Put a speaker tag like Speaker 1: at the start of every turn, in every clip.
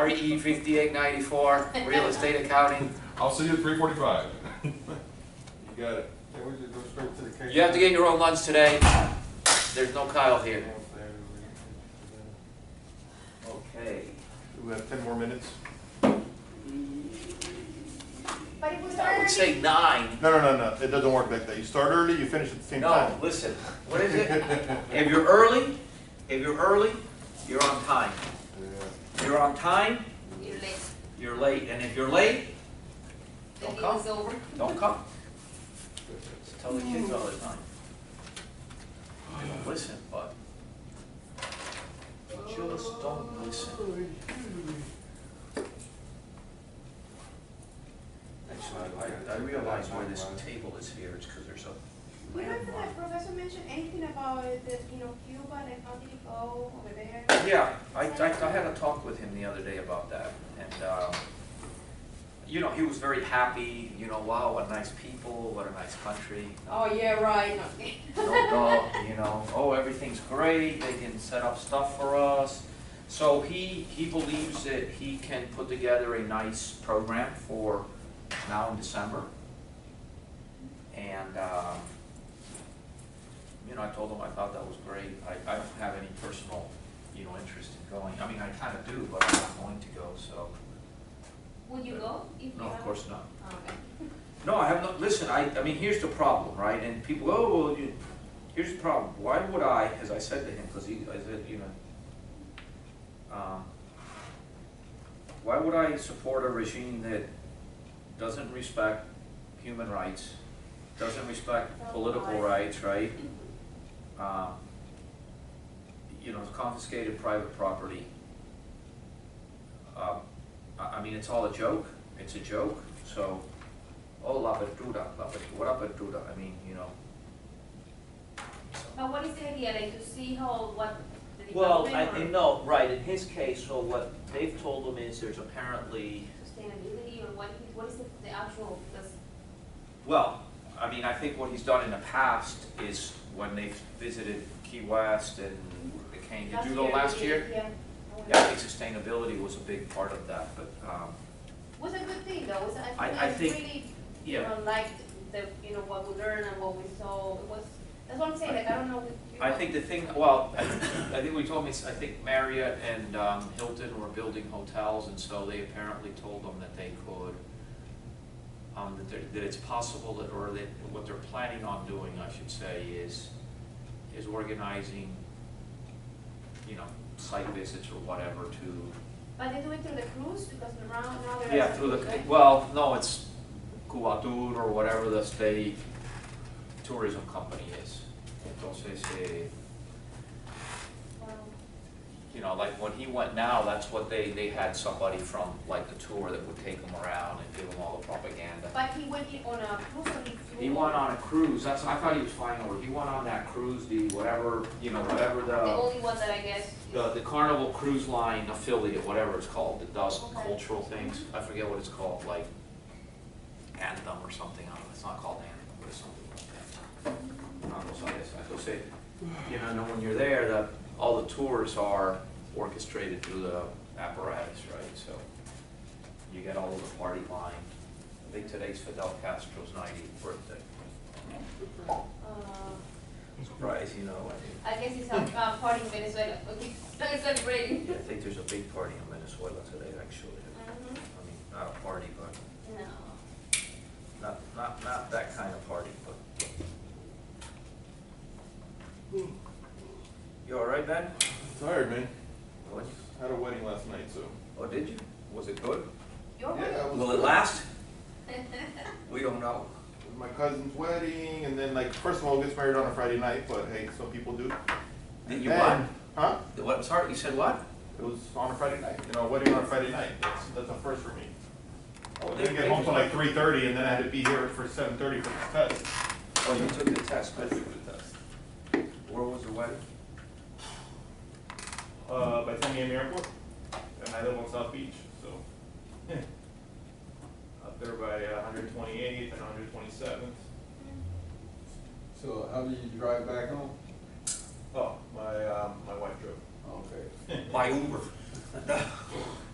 Speaker 1: REE 5894, real estate accounting.
Speaker 2: I'll see you at 3:45. You got it.
Speaker 3: Yeah, we just go straight to the case.
Speaker 1: You have to get your own lunch today. There's no Kyle here. Okay.
Speaker 3: We have 10 more minutes.
Speaker 4: But it was
Speaker 1: I would
Speaker 4: already.
Speaker 1: say 9.
Speaker 3: No. It doesn't work like that. You start early, you finish at the same time.
Speaker 1: No, listen, what is it? If you're early, you're on time.
Speaker 3: Yeah.
Speaker 1: If you're on time,
Speaker 4: You're late.
Speaker 1: you're late. And if you're late,
Speaker 4: The
Speaker 1: don't
Speaker 4: deal
Speaker 1: come.
Speaker 4: is over.
Speaker 1: Don't come. Just tell the kids all the time. They don't listen, but they just don't listen. Actually, I realize why this table is here. It's because there's a.
Speaker 5: Remember that professor mentioned anything about the, Cuba, like how did it go over there?
Speaker 1: Yeah, I had a talk with him the other day about that, and he was very happy. Wow, what nice people, what a nice country.
Speaker 5: Oh, yeah, right.
Speaker 1: No dog, oh, everything's great. They can set up stuff for us. So he believes that he can put together a nice program for now in December, and I told him I thought that was great. I don't have any personal interest in going. I mean, I kind of do, but I'm not going to go. So
Speaker 4: Would you go? If
Speaker 1: no,
Speaker 4: you
Speaker 1: of
Speaker 4: have-
Speaker 1: course not.
Speaker 4: Oh, okay.
Speaker 1: No, I have no. Listen, I mean, here's the problem, right? And people, oh, well, here's the problem. Why would I? As I said to him, because I said, why would I support a regime that doesn't respect human rights, doesn't respect political rights, right? Confiscated private property. I mean, it's all a joke. It's a joke. So, la apertura. What apertura? I mean,
Speaker 4: But what is the idea, like to see what the
Speaker 1: Well,
Speaker 4: development or
Speaker 1: no, right. In his case, so what they've told him is there's apparently.
Speaker 4: sustainability or what is the actual, because
Speaker 1: Well, I mean, I think what he's done in the past is when they've visited Key West and the Cane. Did you go last year?
Speaker 4: Yeah.
Speaker 1: Yeah, I think sustainability was a big part of that, but,
Speaker 4: Was a good thing though,
Speaker 1: I think-
Speaker 4: really,
Speaker 1: yeah.
Speaker 4: liked what we learned and what we saw, that's what I'm saying, like, I don't know.
Speaker 1: I think the thing, well, I think we told me, I think Marriott and Hilton were building hotels, and so they apparently told them that they could, that it's possible that, or that what they're planning on doing, I should say, is organizing, site visits or whatever to.
Speaker 4: But they do it through the cruise, because now they're.
Speaker 1: Yeah, through the, well, no, it's Cubatur or whatever the state tourism company is. Entonces, like when he went now, that's what they had somebody from like the tour that would take him around and give him all the propaganda.
Speaker 4: But he went on a cruise or he flew?
Speaker 1: He went on a cruise, I thought he was flying over, he went on that cruise, the whatever, whatever
Speaker 4: The only one that I guess.
Speaker 1: the Carnival Cruise Line affiliate, whatever it's called, that does
Speaker 4: Okay.
Speaker 1: cultural things. I forget what it's called, like Anthem or something. I don't know. It's not called Anthem, but it's something like that. I will say, when you're there, all the tours are orchestrated through the apparatus, right? So you get all of the party line. I think today's Fidel Castro's 90th birthday. Surprise,
Speaker 4: I guess it's a party in Venezuela. Okay, they're celebrating.
Speaker 1: I think there's a big party in Venezuela today, actually.
Speaker 4: Mhm.
Speaker 1: I mean, not a party, but
Speaker 4: No.
Speaker 1: not that kind of party, but. You all right, Ben?
Speaker 3: Tired, man.
Speaker 1: What?
Speaker 3: Had a wedding last night, so.
Speaker 1: Oh, did you? Was it good?
Speaker 4: You're
Speaker 3: Yeah,
Speaker 4: right.
Speaker 1: Will it last? We don't know.
Speaker 3: It was my cousin's wedding, and then first of all, gets married on a Friday night, but hey, some people do.
Speaker 1: Did you
Speaker 3: Then-
Speaker 1: what?
Speaker 3: Huh?
Speaker 1: What? Sorry, you said what?
Speaker 3: It was on a Friday night. A wedding on a Friday night. That's a first for me. I didn't get home till 3:30, and then I had to be here for 7:30 for this test.
Speaker 1: Oh, you took the test.
Speaker 3: I took the test.
Speaker 1: Where was the wedding?
Speaker 3: By Tamiami Airport, and I live on South Beach, so. Up there by 128th and 127th.
Speaker 6: So how did you drive back home?
Speaker 3: Oh, my wife drove.
Speaker 6: Okay.
Speaker 1: By Uber.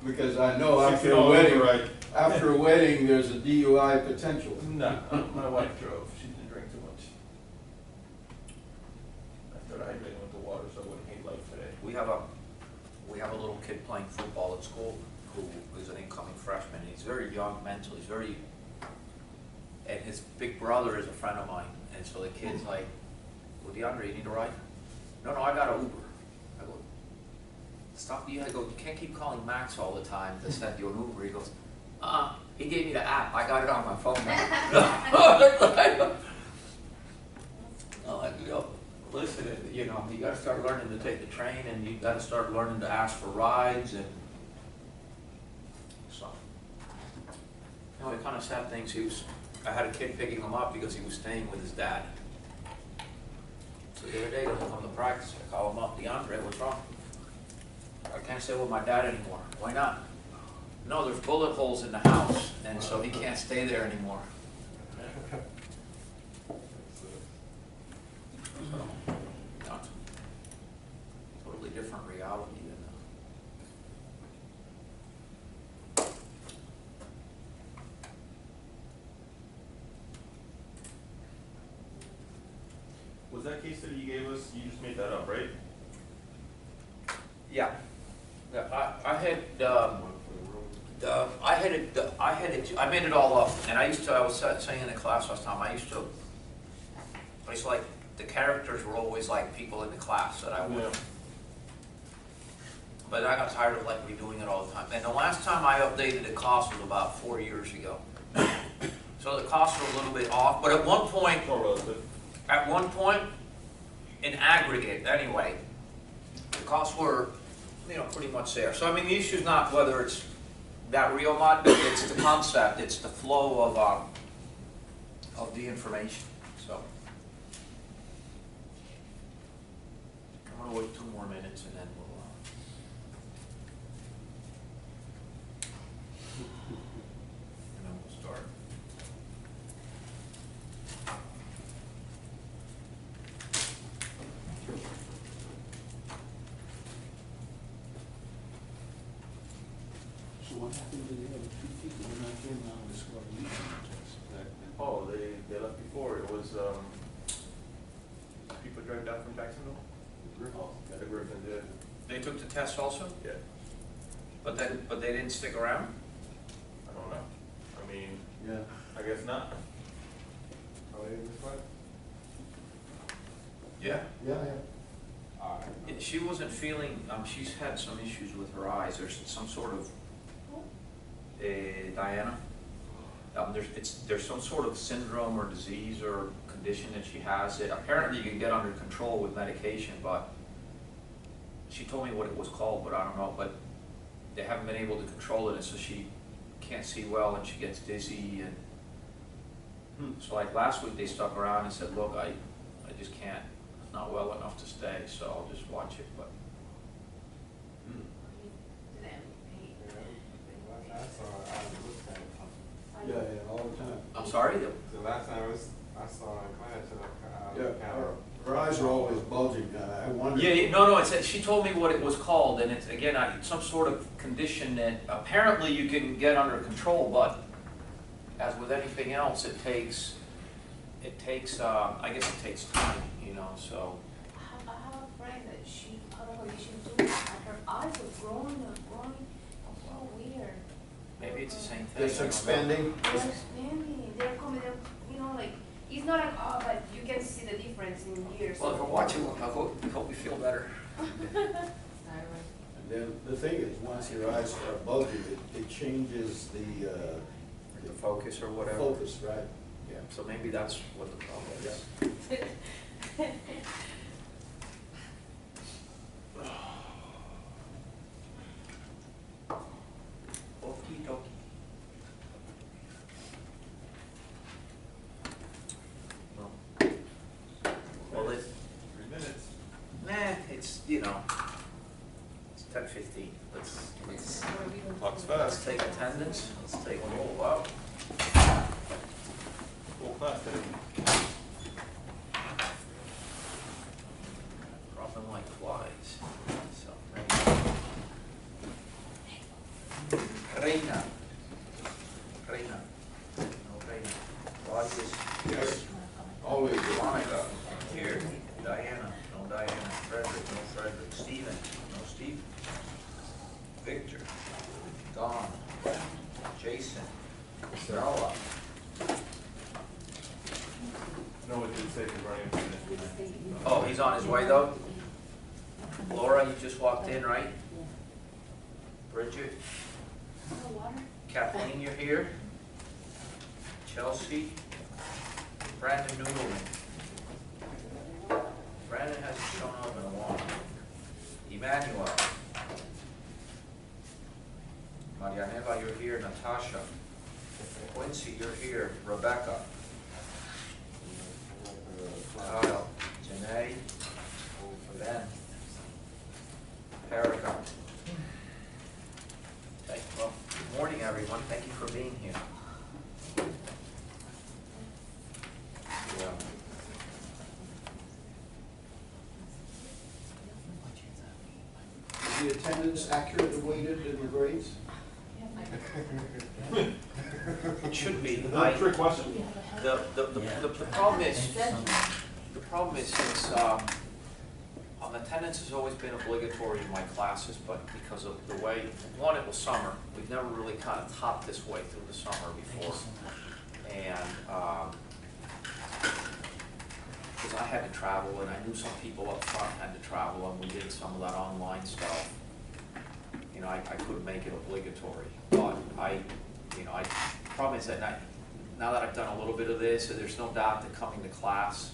Speaker 6: Because I know after a
Speaker 3: $60
Speaker 6: wedding,
Speaker 3: override.
Speaker 6: after a wedding, there's a DUI potential.
Speaker 3: No, my wife drove, she didn't drink too much. I started hydrating with the water, so I wouldn't hate life today.
Speaker 1: We have a little kid playing football at school who is an incoming freshman. He's very young mentally, he's very, and his big brother is a friend of mine. And so the kid's like, well, DeAndre, you need a ride? No, I got an Uber. I go, stop, I go, you can't keep calling Max all the time to send you an Uber. He goes, he gave me the app, I got it on my phone now. I'm like, listen, you gotta start learning to take the train, and you gotta start learning to ask for rides, and so. The kind of sad things, I had a kid picking him up because he was staying with his dad. So the other day, he doesn't come to practice, I call him up, DeAndre, what's wrong? I can't stay with my dad anymore. Why not? No, there's bullet holes in the house, and so he can't stay there anymore. So, not totally different reality than
Speaker 3: Was that case that you gave us, you just made that up, right?
Speaker 1: Yeah. Yeah, I made it all up, and I was saying in the class last time, I used to like, the characters were always like people in the class that I would.
Speaker 3: Yeah.
Speaker 1: But I got tired of like redoing it all the time. And the last time I updated the cost was about 4 years ago. So the costs were a little bit off, but at one point,
Speaker 3: More relative.
Speaker 1: in aggregate anyway, the costs were, pretty much there. So I mean, the issue's not whether it's that real mod, it's the concept, it's the flow of the information, so. I'm gonna wait 2 more minutes and then we'll, start.
Speaker 6: So what happened to the other 2 people when I came out of the squad test?
Speaker 3: Oh, they left before, it was, people driving down from Jacksonville?
Speaker 6: Oh,
Speaker 3: The Griffin did,
Speaker 1: They took the test also,
Speaker 3: yeah,
Speaker 1: but they didn't stick around?
Speaker 3: I don't know, I mean,
Speaker 6: yeah.
Speaker 3: I guess not.
Speaker 2: Oh, they in this fight?
Speaker 1: Yeah.
Speaker 6: Yeah.
Speaker 1: She wasn't feeling, she's had some issues with her eyes, there's some sort of, Diana, there's some sort of syndrome or disease or condition that she has that apparently you can get under control with medication, but she told me what it was called, but I don't know, but they haven't been able to control it, and so she can't see well and she gets dizzy, and so like last week they stuck around and said, look, I just can't, it's not well enough to stay, so I'll just watch it, but.
Speaker 2: I saw it, I looked at it.
Speaker 6: Yeah, all the time.
Speaker 1: I'm sorry?
Speaker 2: The last time I saw it in class,
Speaker 6: Yeah, her eyes are always bulging, I wonder.
Speaker 1: Yeah, no, she told me what it was called, and it's, again, some sort of condition that apparently you can get under control, but as with anything else, it takes, I guess it takes time, so.
Speaker 5: I have a friend that she had a condition too, and her eyes are growing, so weird.
Speaker 1: Maybe it's the same thing.
Speaker 6: It's expanding.
Speaker 5: They're expanding, they're coming, like, it's not like, oh, but you can see the difference in years.
Speaker 1: Well, if we're watching, I hope you feel better.
Speaker 6: And then the thing is, once your eyes are bulging, it changes
Speaker 1: The focus or whatever.
Speaker 6: focus, right?
Speaker 1: Yeah, so maybe that's what the problem is. Okie dokie. Well,
Speaker 3: 3 minutes.
Speaker 1: it's, it's 10:15. Let's
Speaker 3: Clock's
Speaker 1: let's
Speaker 3: fast.
Speaker 1: take attendance. Let's take a roll out.
Speaker 3: Full class today.
Speaker 1: Dropping like flies. So, Reina. Reina. No Reina. Claudius.
Speaker 6: Yes. Always.
Speaker 1: Monica. Here. Diana. No Diana. Frederick. No Frederick. Stephen. No Stephen. Victor. Don. Jason. Noah.
Speaker 3: No, it did say for running into this.
Speaker 1: Oh, he's on his way though? Laura, you just walked in, right? Bridget? Kathleen, you're here? Chelsea? Brandon Noodleman? Brandon hasn't shown up in a while. Emmanuel? Marianela, you're here. Natasha? Quincy, you're here. Rebecca? Kyle? Janae? Ben? Erica? Well, good morning, everyone. Thank you for being here. Yeah.
Speaker 6: Is the attendance accurate and weighted in the grades?
Speaker 1: It should be.
Speaker 3: Is that a trick question?
Speaker 1: The problem is since attendance has always been obligatory in my classes, but because of the way, one, it was summer. We've never really kind of topped this way through the summer before. And because I had to travel, and I knew some people up front had to travel, and we did some of that online stuff. You know, I couldn't make it obligatory, but problem is that now that I've done a little bit of this, so there's no doubt that coming to class,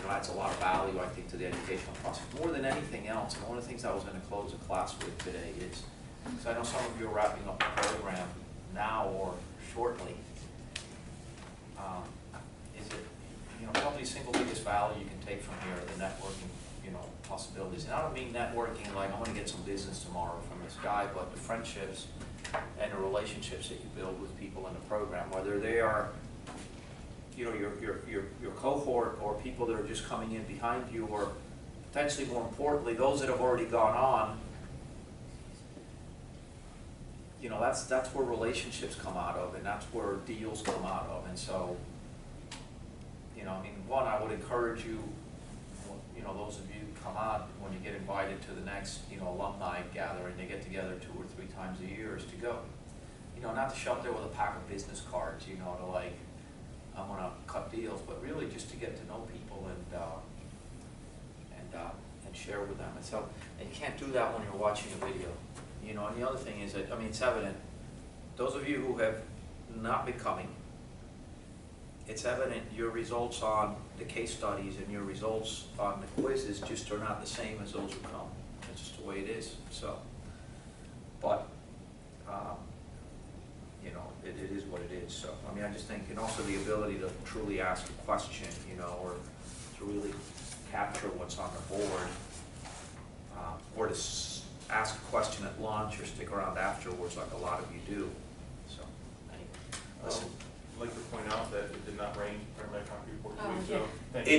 Speaker 1: adds a lot of value, I think, to the educational process. More than anything else, and one of the things I was going to close the class with today is, because I know some of you are wrapping up the program now or shortly, is it, probably the single biggest value you can take from here are the networking, possibilities. And I don't mean networking like I'm going to get some business tomorrow from this guy, but the friendships and the relationships that you build with people in the program, whether they are your cohort or people that are just coming in behind you, or potentially more importantly, those that have already gone on, that's where relationships come out of, and that's where deals come out of. And so, one, I would encourage you, those of you who come out, when you get invited to the next, alumni gathering, they get together 2 or 3 times a year, is to go. Not to show up there with a pack of business cards, to like, I'm going to cut deals, but really just to get to know people and share with them. And so, and you can't do that when you're watching a video. And the other thing is that, it's evident, those of you who have not been coming, it's evident your results on the case studies and your results on the quizzes just are not the same as those who come. It's just the way it is. So, but, it is what it is. So, I just think, and also the ability to truly ask a question, or to really capture what's on the board, or to ask a question at lunch or stick around afterwards like a lot of you do. So, anyway, listen.
Speaker 3: I'd like to point out that it did not rain during my coffee report today,
Speaker 4: yeah.
Speaker 3: so thank you.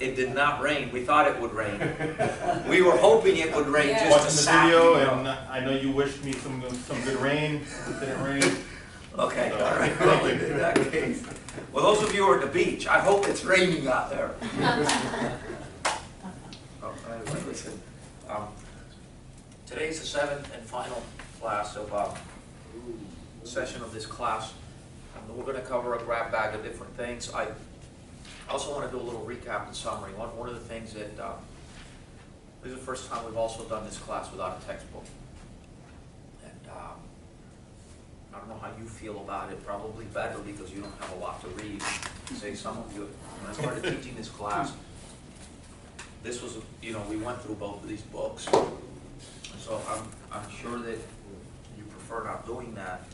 Speaker 1: It did not rain. We thought it would rain. We were hoping it would rain just to
Speaker 3: Watching the
Speaker 1: sap
Speaker 3: video,
Speaker 1: you.
Speaker 3: and I know you wished me some good rain. It didn't rain.
Speaker 1: Okay,
Speaker 3: So,
Speaker 1: all right.
Speaker 3: thank
Speaker 1: Well,
Speaker 3: you.
Speaker 1: in that case, well, those of you who are at the beach, I hope it's raining out there. Anyway, listen. Today's the 7th and final class of session of this class. We're going to cover a grab bag of different things. I also want to do a little recap and summary. One of the things that this is the first time we've also done this class without a textbook. And I don't know how you feel about it. Probably better because you don't have a lot to read. Say some of you, when I started teaching this class, this was, we went through both of these books. So I'm sure that you prefer not doing that.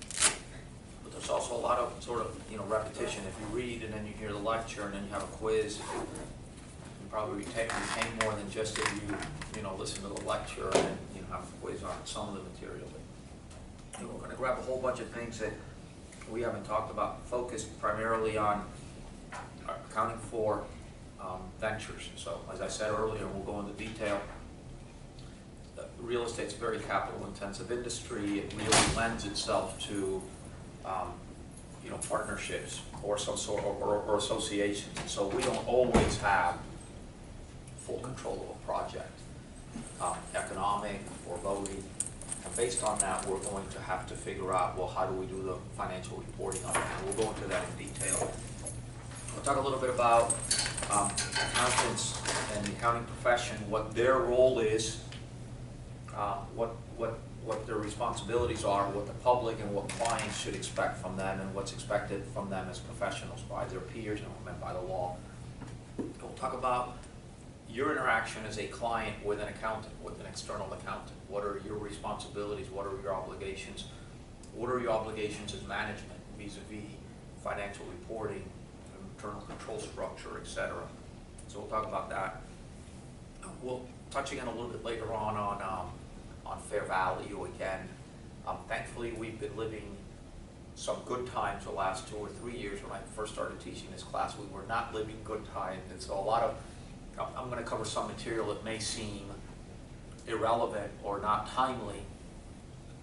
Speaker 1: But there's also a lot of sort of, repetition. If you read and then you hear the lecture and then you have a quiz, you probably retain more than just if you, listen to the lecture and then, have a quiz on some of the material. But, we're going to grab a whole bunch of things that we haven't talked about, focused primarily on accounting for ventures. So, as I said earlier, we'll go into detail. real estate's a very capital intensive industry. It really lends itself to, you know, partnerships or some sort or associations. And so we don't always have full control of a project, economic or voting. And based on that, we're going to have to figure out, well, how do we do the financial reporting on it? And we'll go into that in detail. We'll talk a little bit about accountants and the accounting profession, what their role is, what their responsibilities are, what the public and what clients should expect from them, and what's expected from them as professionals by their peers and by the law. We'll talk about your interaction as a client with an accountant, with an external accountant. What are your responsibilities? What are your obligations? What are your obligations as management vis-a-vis financial reporting, internal control structure, etc. So we'll talk about that. We'll touch again a little bit later on fair value again. Thankfully, we've been living some good times the last 2 or 3 years. When I first started teaching this class, we were not living good times. And so a lot of, I'm going to cover some material that may seem irrelevant or not timely.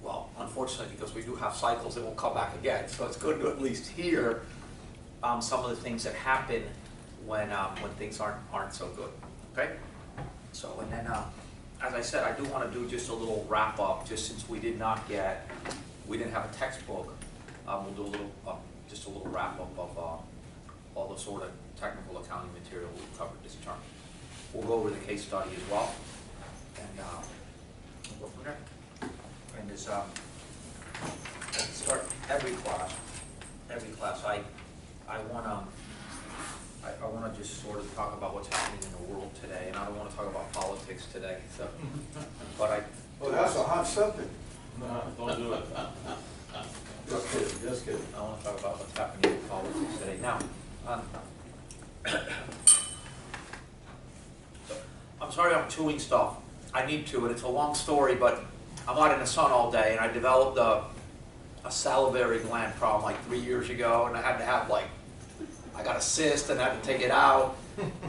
Speaker 1: Well, unfortunately, because we do have cycles that will come back again. So it's good to at least hear some of the things that happen when things aren't so good. Okay? So, and then, as I said, I do want to do just a little wrap up, just since we didn't have a textbook. We'll do a little, just a little wrap up of all the sort of technical accounting material we've covered this term. We'll go over the case study as well, and we'll go from there. And this, start every class, I want to just sort of talk about what's happening in the world today, and I don't want to talk about politics today. So, but
Speaker 6: Well, that's a hot subject.
Speaker 2: No, don't do it.
Speaker 6: Just kidding, just kidding.
Speaker 1: I want to talk about what's happening in politics today. Now, I'm sorry I'm chewing stuff. I need to, and it's a long story, but I'm out in the sun all day, and I developed a salivary gland problem like 3 years ago, and I had to have I got a cyst and I had to take it out,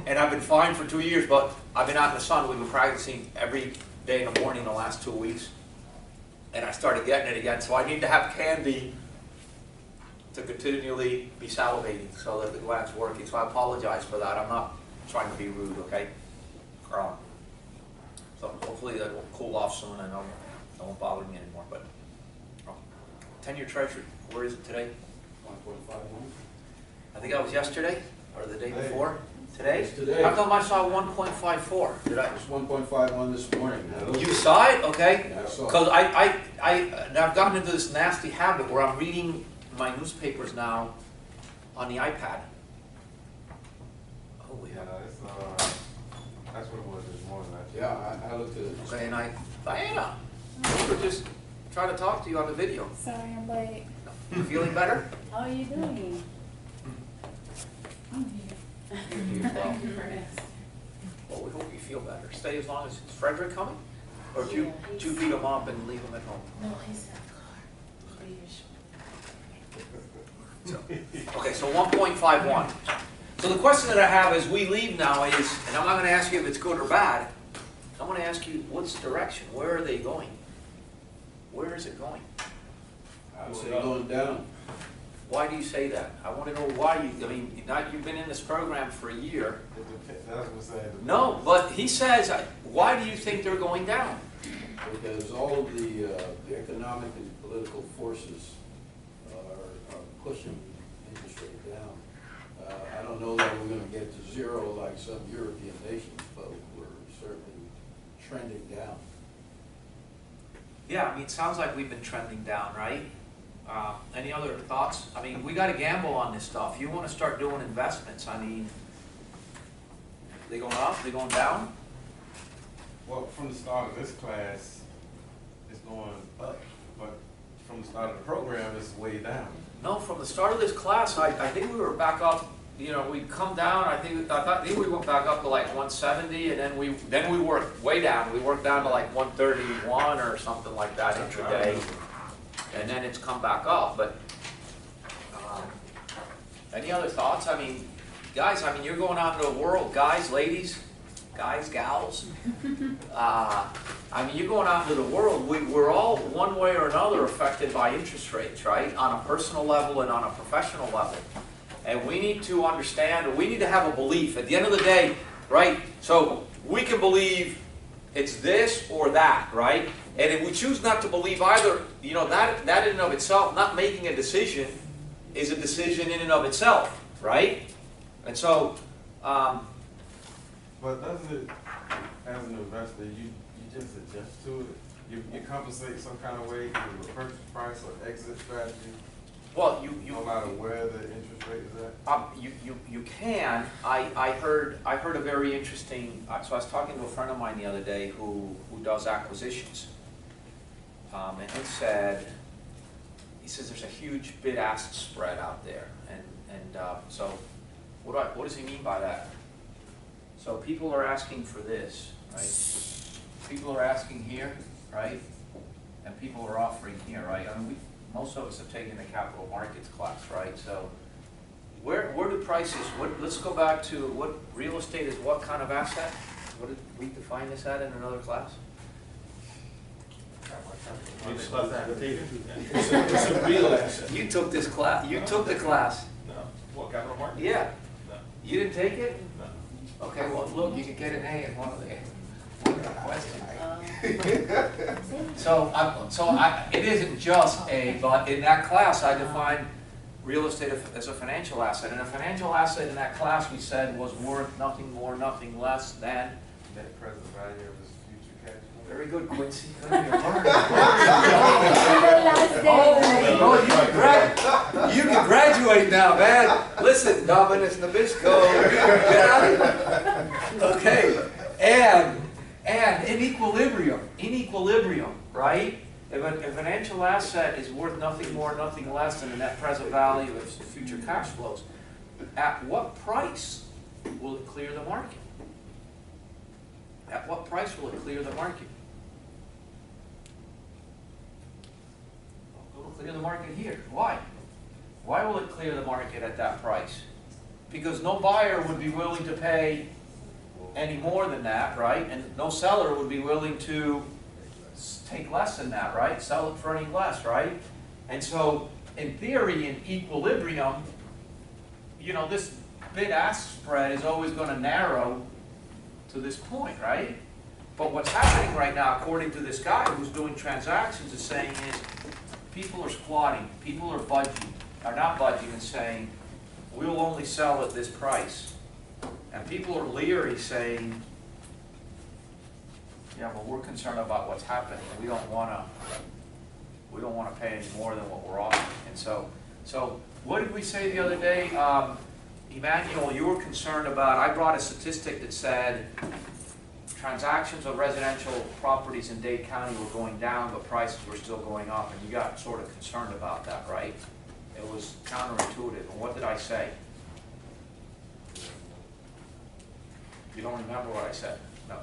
Speaker 1: and I've been fine for 2 years, but I've been out in the sun. We've been practicing every day in the morning the last 2 weeks, and I started getting it again, so I need to have candy to continually be salivating so that the gland's working, so I apologize for that. I'm not trying to be rude, okay? So hopefully that will cool off soon and it won't bother me anymore, but 10-year treasury, where is it today?
Speaker 6: 1.51.
Speaker 1: I think that was yesterday, or the day before. Today?
Speaker 6: It's today.
Speaker 1: How come I saw 1.54? Did I?
Speaker 6: It's 1.51 this morning.
Speaker 1: You saw it? Okay.
Speaker 6: Yeah, I saw it.
Speaker 1: Because I've gotten into this nasty habit where I'm reading my newspapers now on the iPad. Oh, we have.
Speaker 2: That's what it was this morning.
Speaker 6: Yeah, I looked at it.
Speaker 1: Okay, and Diana, we were just trying to talk to you on the video.
Speaker 7: Sorry I'm late.
Speaker 1: You feeling better?
Speaker 7: How are you doing? I'm here. Thank you for asking.
Speaker 1: Well, we hope you feel better. Stay as long as, is Frederick coming? Or do you beat him up and leave him at home?
Speaker 7: No, he's at the car. He'll be here shortly.
Speaker 1: Okay, so 1.51. So the question that I have as we leave now is, and I'm not going to ask you if it's good or bad, I'm going to ask you what's the direction? Where are they going? Where is it going?
Speaker 6: I would say going down.
Speaker 1: Why do you say that? I want to know why you, I mean, you've been in this program for a year.
Speaker 2: That's what I'm saying.
Speaker 1: No, but he says, why do you think they're going down?
Speaker 6: Because all of the economic and political forces are pushing interest rate down. I don't know that we're going to get to zero like some European nations, but we're certainly trending down.
Speaker 1: Yeah, I mean, it sounds like we've been trending down, right? Any other thoughts? I mean, we got to gamble on this stuff. You want to start doing investments. I mean, they going up? They going down?
Speaker 2: Well, from the start of this class, it's going up, but from the start of the program, it's way down.
Speaker 1: No, from the start of this class, I think we were back up. You know, we'd come down. I think we went back up to like 170, and then we worked way down. We worked down to like 131 or something like that intraday, and then it's come back up. But any other thoughts? I mean, guys, I mean, you're going out into the world, guys, ladies. guys, gals. I mean, you're going out into the world, we're all one way or another affected by interest rates, right? On a personal level and on a professional level. And we need to understand, or we need to have a belief at the end of the day, right? So we can believe it's this or that, right? And if we choose not to believe either, you know, that in and of itself, not making a decision is a decision in and of itself, right? And so,
Speaker 2: But doesn't it, as an investor, you just adjust to it? You compensate some kind of way through a purchase price or exit strategy,
Speaker 1: well,
Speaker 2: no matter where the interest rate is at?
Speaker 1: you can. I heard a very interesting. So I was talking to a friend of mine the other day who does acquisitions, and he says there's a huge bid-ask spread out there, and so what does he mean by that? So people are asking for this, right? People are asking here, right? And people are offering here, right? I mean, most of us have taken the capital markets class, right? So where do prices, let's go back to what real estate is, what kind of asset? What did we define this at in another class?
Speaker 3: It's not that.
Speaker 6: It's a real asset.
Speaker 1: You took this class, you took the class.
Speaker 3: No. What, capital market?
Speaker 1: Yeah.
Speaker 3: No.
Speaker 1: You didn't take it?
Speaker 3: No.
Speaker 1: Okay, well, look, you could get an A in one of the questions. It isn't just A, but in that class, I defined real estate as a financial asset. And a financial asset in that class, we said, was worth nothing more, nothing less than.
Speaker 2: Net present value of his future cash flow?
Speaker 1: Very good, Quincy. Good, you're learning. You can graduate now, man. Listen, Dominus Nabisco. Get out of here. Okay, and in equilibrium, right? If a financial asset is worth nothing more, nothing less than the net present value of future cash flows, at what price will it clear the market? At what price will it clear the market? It will clear the market here. Why? Why will it clear the market at that price? Because no buyer would be willing to pay any more than that, right? And no seller would be willing to take less than that, right? Sell it for any less, right? And so, in theory, in equilibrium, you know, this bid-ask spread is always going to narrow to this point, right? But what's happening right now, according to this guy who's doing transactions, is saying is people are squatting, people are not budging and saying, we'll only sell at this price. And people are leery saying, yeah, well, we're concerned about what's happening. We don't want to pay any more than what we're offering. And so what did we say the other day? Emmanuel, you were concerned about, I brought a statistic that said transactions of residential properties in Dade County were going down, but prices were still going up, and you got sort of concerned about that, right? It was counterintuitive. And what did I say? You don't remember what I said? No.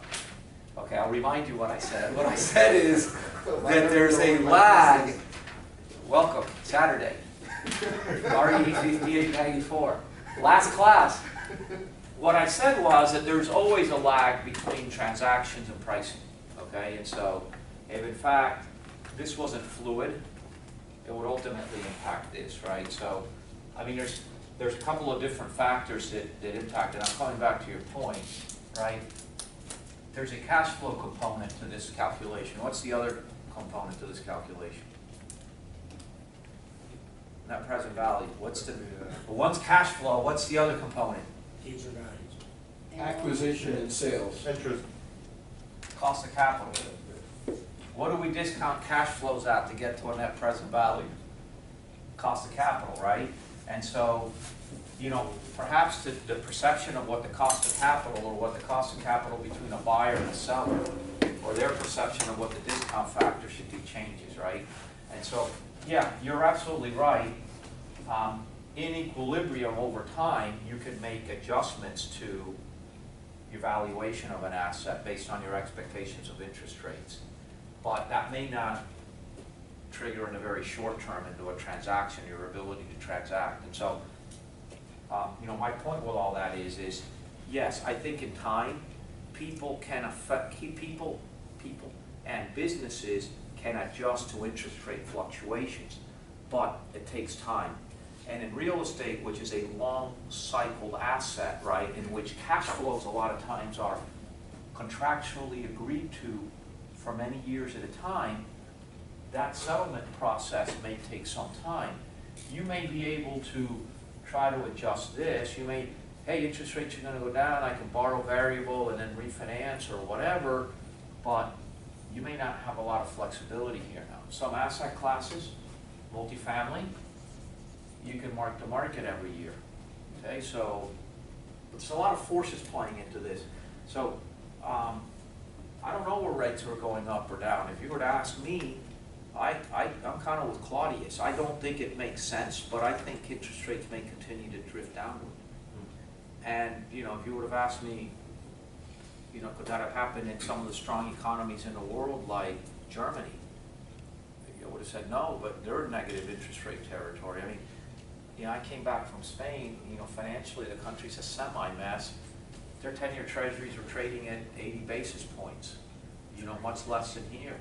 Speaker 1: Okay, I'll remind you what I said. What I said is that there's a lag. Welcome, Saturday. REE 5894. Last class. What I said was that there's always a lag between transactions and pricing. Okay, and so if in fact this wasn't fluid, it would ultimately impact this, right? So, I mean, there's a couple of different factors that impact it. I'm coming back to your point, right? There's a cash flow component to this calculation. What's the other component to this calculation? Net present value. What's the one's cash flow? What's the other component?
Speaker 8: Future values.
Speaker 6: Acquisition and sales.
Speaker 3: Interest.
Speaker 1: Cost of capital. What do we discount cash flows at to get to a net present value? Cost of capital, right? And so, you know, perhaps the perception of what the cost of capital or what the cost of capital between a buyer and a seller, or their perception of what the discount factor should be changes, right? And so, yeah, you're absolutely right. In equilibrium over time, you can make adjustments to your valuation of an asset based on your expectations of interest rates. But that may not trigger in the very short term into a transaction, your ability to transact. And so, you know, my point with all that is yes, I think in time, people can affect, people and businesses can adjust to interest rate fluctuations, but it takes time. And in real estate, which is a long cycled asset, right, in which cash flows a lot of times are contractually agreed to for many years at a time, that settlement process may take some time. You may be able to try to adjust this. You may, hey, interest rates are going to go down, I can borrow variable and then refinance or whatever, but you may not have a lot of flexibility here now. Some asset classes, multifamily, you can mark to market every year. Okay, so there's a lot of forces playing into this. So I don't know where rates are going up or down. If you were to ask me, I'm kind of with Claudius. I don't think it makes sense, but I think interest rates may continue to drift downward. And you know, if you would have asked me, you know, could that have happened in some of the strong economies in the world like Germany? I would have said no, but they're in negative interest rate territory. I mean, you know, I came back from Spain, you know, financially the country's a semi-mess. Their 10-year treasuries are trading at 80 basis points, you know, much less than here.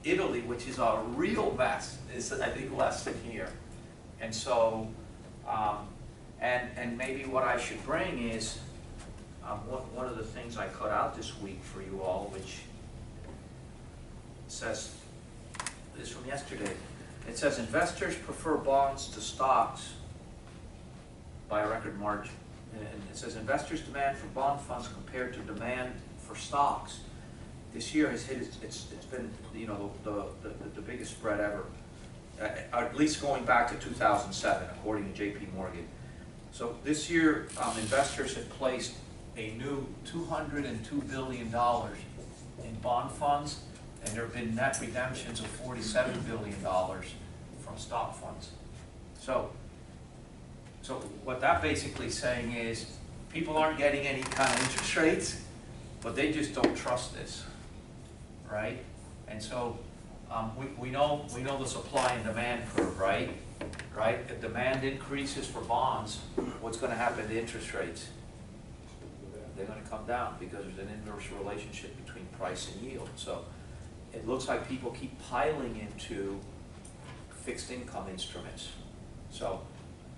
Speaker 1: Italy, which is a real mess, is I think less than here. And so, and maybe what I should bring is, one of the things I cut out this week for you all, which says, this is from yesterday. It says investors prefer bonds to stocks by a record margin. And it says investors' demand for bond funds compared to demand for stocks this year has hit, it's been, you know, the biggest spread ever, at least going back to 2007, according to JP Morgan. So this year, investors have placed a new $202 billion in bond funds, and there have been net redemptions of $47 billion from stock funds. So what that basically saying is people aren't getting any kind of interest rates, but they just don't trust this, right? And so we know the supply and demand curve, right? Right? If demand increases for bonds, what's going to happen to interest rates? They're going to come down because there's an inverse relationship between price and yield. So it looks like people keep piling into fixed income instruments. So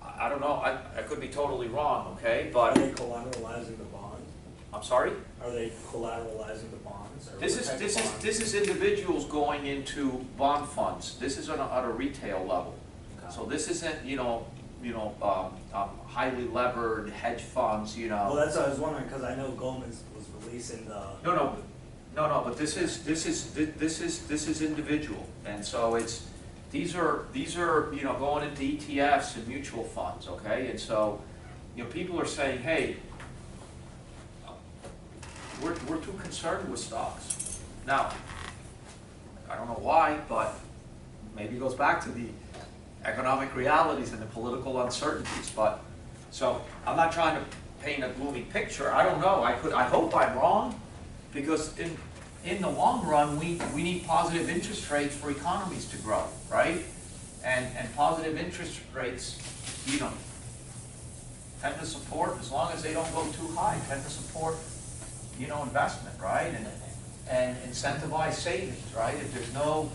Speaker 1: I don't know, I could be totally wrong, okay, but
Speaker 8: Are they collateralizing the bonds?
Speaker 1: I'm sorry?
Speaker 8: Are they collateralizing the bonds? Or
Speaker 1: This
Speaker 8: what type of bonds?
Speaker 1: is individuals going into bond funds. This is on a retail level. So this isn't, highly levered hedge funds, you know.
Speaker 8: Well, that's what I was wondering, because I know Goldman's was releasing the.
Speaker 1: No, but this is individual, and so these are going into ETFs and mutual funds, okay? And so, people are saying, hey, we're too concerned with stocks. Now, I don't know why, but maybe it goes back to the economic realities and the political uncertainties. But so I'm not trying to paint a gloomy picture. I don't know. I hope I'm wrong, because in the long run we need positive interest rates for economies to grow, right? And positive interest rates, tend to support, as long as they don't go too high, tend to support investment, right? And incentivize savings, right? If there's no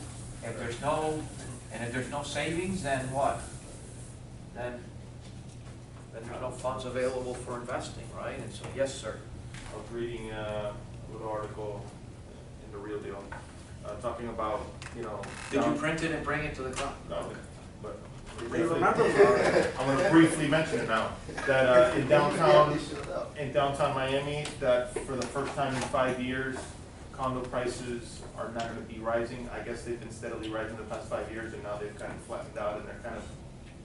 Speaker 1: savings, then what? Then there's no funds available for investing, right? And so, yes, sir.
Speaker 3: I was reading a little article in the Real Deal, talking about,
Speaker 1: Did you print it and bring it to the club?
Speaker 3: No, but
Speaker 8: They remember.
Speaker 3: I'm going to briefly mention it now. That in downtown Miami, that for the first time in 5 years, condo prices are not going to be rising. I guess they've been steadily rising the past 5 years, and now they've kind of flattened out, and they're kind of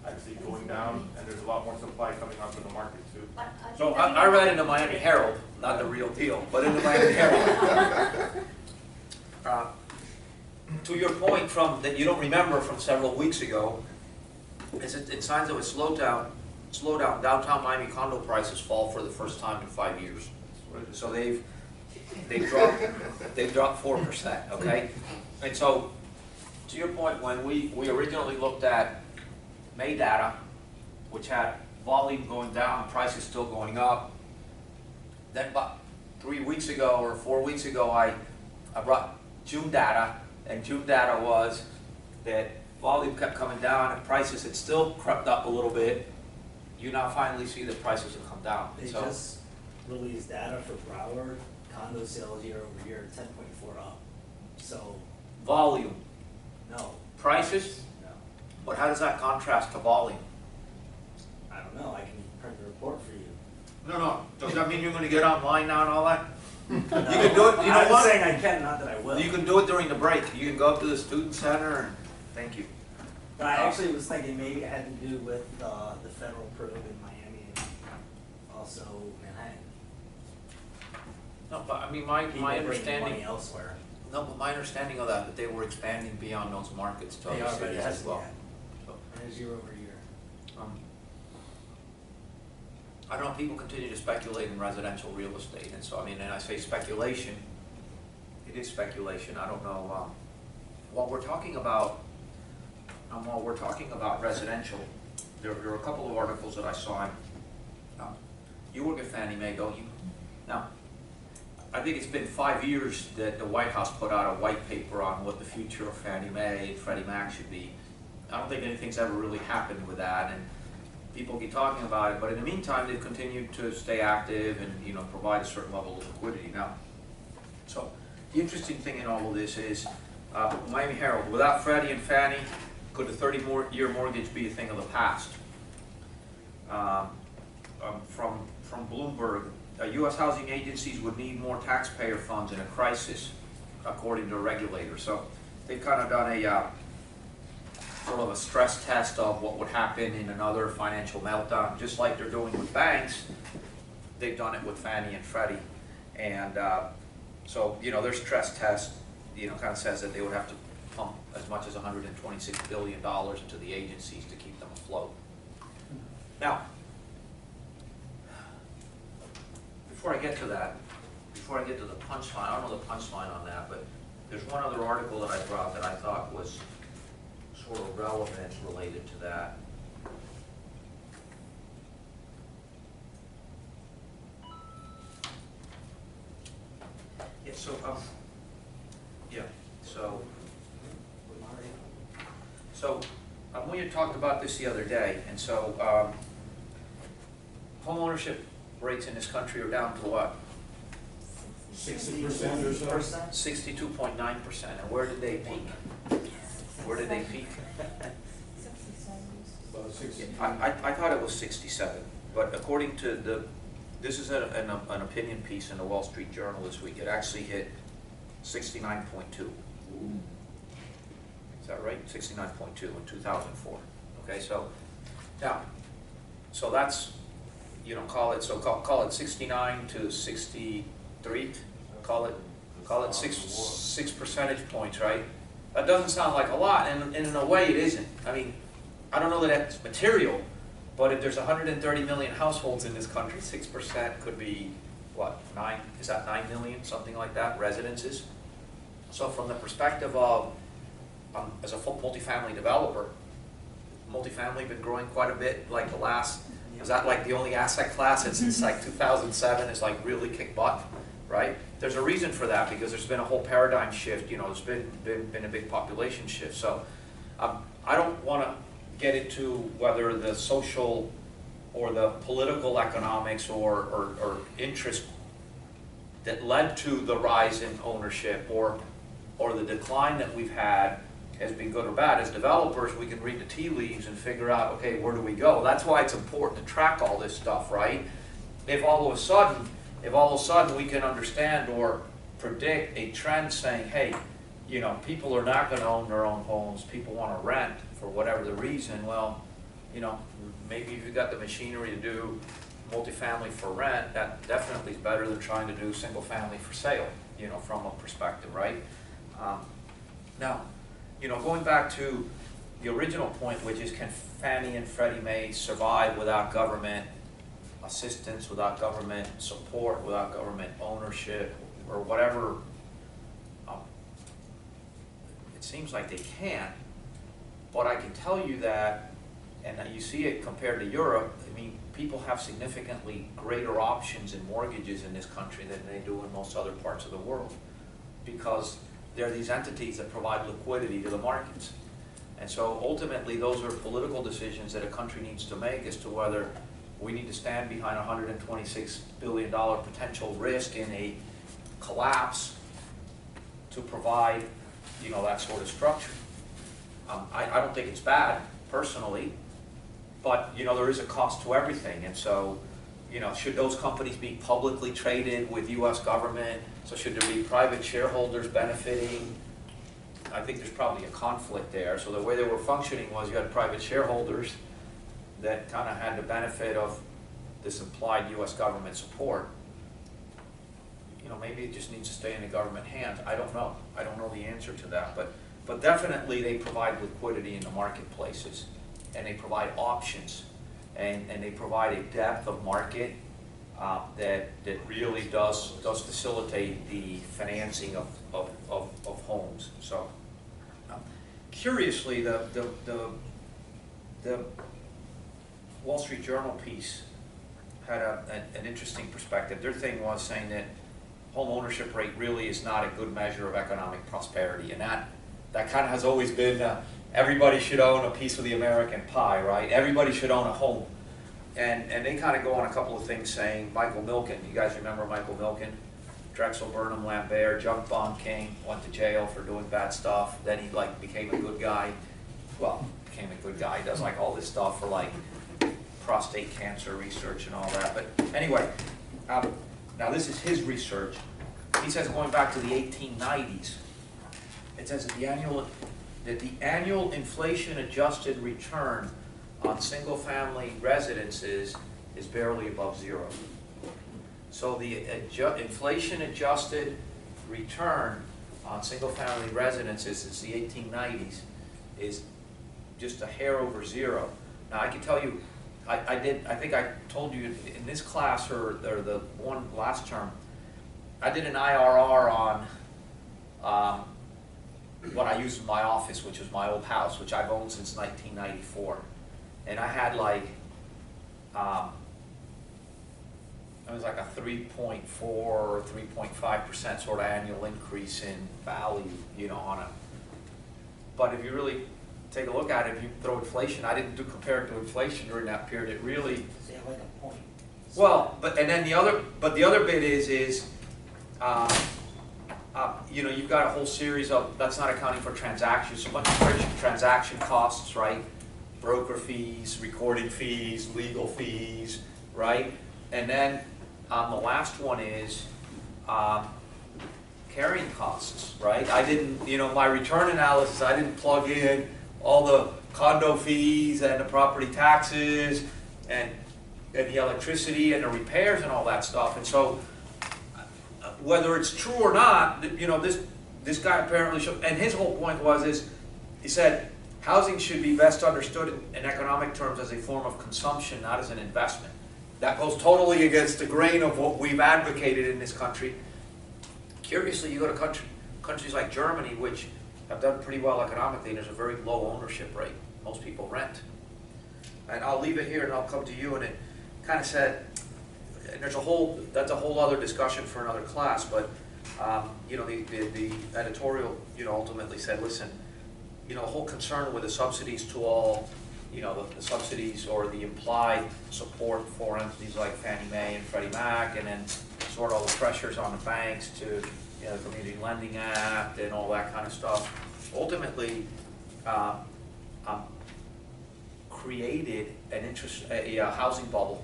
Speaker 3: actually going down. And there's a lot more supply coming onto the market too.
Speaker 1: So I read in the Miami Herald, not the Real Deal, but in the Miami Herald. To your point that you don't remember from several weeks ago, it signs of a slowdown. Downtown Miami condo prices fall for the first time in 5 years. So they've dropped 4%. Okay, and so to your point, when we originally looked at May data, which had volume going down, prices still going up, then 3 weeks ago or 4 weeks ago, I brought June data, and June data was that volume kept coming down and prices had still crept up a little bit. You now finally see that prices have come down.
Speaker 8: They
Speaker 1: So
Speaker 8: just released data for Broward, condo sales year over year, 10.4 up. So,
Speaker 1: volume,
Speaker 8: no,
Speaker 1: prices,
Speaker 8: no,
Speaker 1: but how does that contrast to volume?
Speaker 8: I don't know, I can print a report for you.
Speaker 1: No, does that mean you're gonna get online now and all that?
Speaker 8: No,
Speaker 1: can do it, you know
Speaker 8: I'm
Speaker 1: what?
Speaker 8: saying I can, not that I will.
Speaker 1: You can do it during the break. You can go up to the student center and, thank you.
Speaker 8: But I actually was thinking maybe it had to do with the federal probe in Miami and also Manhattan.
Speaker 1: No, but I mean, my
Speaker 8: People bringing
Speaker 1: understanding,
Speaker 8: money elsewhere.
Speaker 1: no, but my understanding of that they were expanding beyond those markets to
Speaker 8: They
Speaker 1: other
Speaker 8: are, but it
Speaker 1: cities
Speaker 8: has
Speaker 1: as
Speaker 8: to,
Speaker 1: well.
Speaker 8: yeah.
Speaker 1: So,
Speaker 8: And it's year over year.
Speaker 1: I don't know, people continue to speculate in residential real estate, and so, I mean, and I say speculation, it is speculation, I don't know, while we're talking about residential, there are a couple of articles that I saw, you work at Fannie Mae, don't you? Now, I think it's been 5 years that the White House put out a white paper on what the future of Fannie Mae and Freddie Mac should be. I don't think anything's ever really happened with that, and people keep talking about it, but in the meantime, they've continued to stay active and, you know, provide a certain level of liquidity. Now, so the interesting thing in all of this is, Miami Herald, without Freddie and Fannie, could a 30-year mortgage be a thing of the past? From Bloomberg, U.S. housing agencies would need more taxpayer funds in a crisis, according to a regulator. So they've kind of done a sort of a stress test of what would happen in another financial meltdown, just like they're doing with banks. They've done it with Fannie and Freddie, and so, you know, their stress test, you know, kind of says that they would have to pump as much as $126 billion into the agencies to keep them afloat. Now, before I get to that, before I get to the punchline, I don't know the punchline on that, but there's one other article that I brought that I thought was sort of relevant related to that. Yeah, we had talked about this the other day, and so, home ownership rates in this country are down to what?
Speaker 6: 60% or so?
Speaker 1: 62.9%, and where did they peak? Where did they peak?
Speaker 6: About 60.
Speaker 1: I thought it was 67, but according to this is an opinion piece in the Wall Street Journal this week, it actually hit 69.2. Is that right? 69.2 in 2004. Okay, so now, so that's, you know, call it 69 to 63. Call it six percentage points, right? That doesn't sound like a lot, and in a way it isn't. I mean, I don't know that that's material, but if there's 130 million households in this country, 6% could be, what, 9, is that 9 million, something like that, residences? So from the perspective of, as a multifamily developer, multifamily been growing quite a bit, like the last, is that like the only asset class that since like 2007 is like really kicked butt, right? There's a reason for that, because there's been a whole paradigm shift, you know, there's been a big population shift. So I don't want to get into whether the social or the political economics or interest that led to the rise in ownership or the decline that we've had has been good or bad. As developers, we can read the tea leaves and figure out, okay, where do we go? That's why it's important to track all this stuff, right? If all of a sudden we can understand or predict a trend saying, hey, you know, people are not going to own their own homes, people want to rent for whatever the reason, well, you know, maybe if you've got the machinery to do multifamily for rent, that definitely is better than trying to do single family for sale, you know, from a perspective, right? Now, you know, going back to the original point, which is can Fannie and Freddie Mae survive without government assistance, without government support, without government ownership, or whatever? It seems like they can, but I can tell you that And you see it compared to Europe. I mean, people have significantly greater options in mortgages in this country than they do in most other parts of the world, because there are these entities that provide liquidity to the markets. And so ultimately, those are political decisions that a country needs to make as to whether we need to stand behind $126 billion potential risk in a collapse to provide, you know, that sort of structure. I don't think it's bad, personally, but, you know, there is a cost to everything. And so, you know, should those companies be publicly traded with U.S. government? So should there be private shareholders benefiting? I think there's probably a conflict there. So the way they were functioning was you had private shareholders that kind of had the benefit of this implied U.S. government support. You know, maybe it just needs to stay in the government hands. I don't know. I don't know the answer to that. But definitely they provide liquidity in the marketplaces, and they provide options, and they provide a depth of market that really does facilitate the financing of homes. So curiously, the Wall Street Journal piece had an interesting perspective. Their thing was saying that home ownership rate really is not a good measure of economic prosperity, and that kind of has always been everybody should own a piece of the American pie, right? Everybody should own a home. And they kind of go on a couple of things saying, Michael Milken, you guys remember Michael Milken? Drexel Burnham Lambert, junk bond king, went to jail for doing bad stuff. Then he like became a good guy. Well, became a good guy. He does like all this stuff for like prostate cancer research and all that. But anyway, now this is his research. He says going back to the 1890s, it says that the annual inflation-adjusted return on single-family residences is barely above zero. So the inflation-adjusted return on single-family residences since the 1890s is just a hair over zero. Now I can tell you, I think I told you in this class or the one last term, I did an IRR on what I use in my office, which is my old house, which I've owned since 1994. And I had like, it was like a 3.4 or 3.5% sort of annual increase in value, you know, on a, but if you really take a look at it, if you throw inflation, I didn't compare it to inflation during that period, it really,
Speaker 8: So you have like a point.
Speaker 1: well, but the other bit is, you know, you've got a whole series of, that's not accounting for transactions, so much transaction costs, right? Broker fees, recording fees, legal fees, right? And then the last one is carrying costs, right? I didn't, you know, my return analysis, I didn't plug in all the condo fees and the property taxes and the electricity and the repairs and all that stuff. And so whether it's true or not, you know, this guy apparently showed, and his whole point was, he said, housing should be best understood in economic terms as a form of consumption, not as an investment. That goes totally against the grain of what we've advocated in this country. Curiously, you go to countries like Germany, which have done pretty well economically, and there's a very low ownership rate. Most people rent. And I'll leave it here and I'll come to you, and it kind of said, and that's a whole other discussion for another class, but you know, the editorial, you know, ultimately said, listen, you know, the whole concern with the subsidies to all, you know, the subsidies or the implied support for entities like Fannie Mae and Freddie Mac, and then sort of all the pressures on the banks to, you know, the Community Lending Act and all that kind of stuff, ultimately created a housing bubble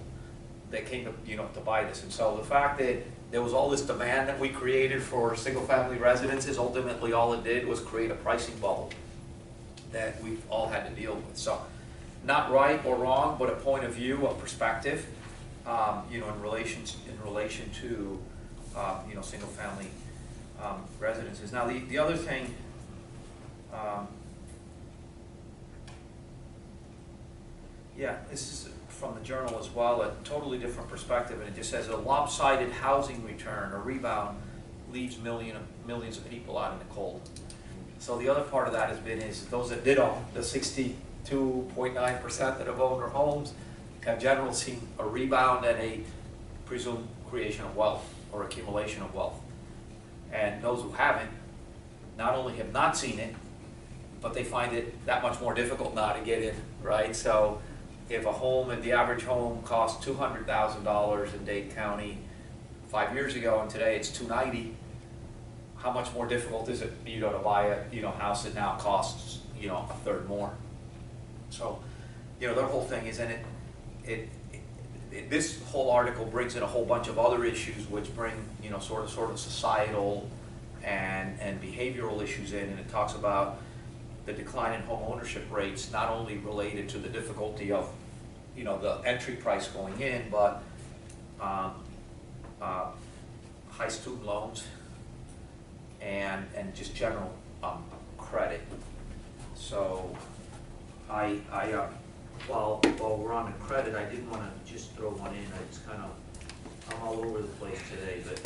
Speaker 1: that came to, you know, to buy this. And so the fact that there was all this demand that we created for single-family residences, ultimately all it did was create a pricing bubble that we've all had to deal with. So, not right or wrong, but a point of view, a perspective, you know, in relation to, you know, single-family residences. Now, the other thing, yeah, this is from the journal as well, a totally different perspective, and it just says a lopsided housing return or rebound leaves millions of people out in the cold. So the other part of that has been is those that did own, the 60 92.9% that have owned their homes have generally seen a rebound and a presumed creation of wealth or accumulation of wealth. And those who haven't, not only have not seen it, but they find it that much more difficult now to get in, right? So if the average home cost $200,000 in Dade County 5 years ago, and today it's $290,000, how much more difficult is it, to buy a, house that now costs, a third more? So, their whole thing is, and this whole article brings in a whole bunch of other issues which bring, sort of societal and behavioral issues in, and it talks about the decline in home ownership rates, not only related to the difficulty of, the entry price going in, but high student loans and just general credit. So while we're on the credit, I didn't want to just throw one in. I'm all over the place today, but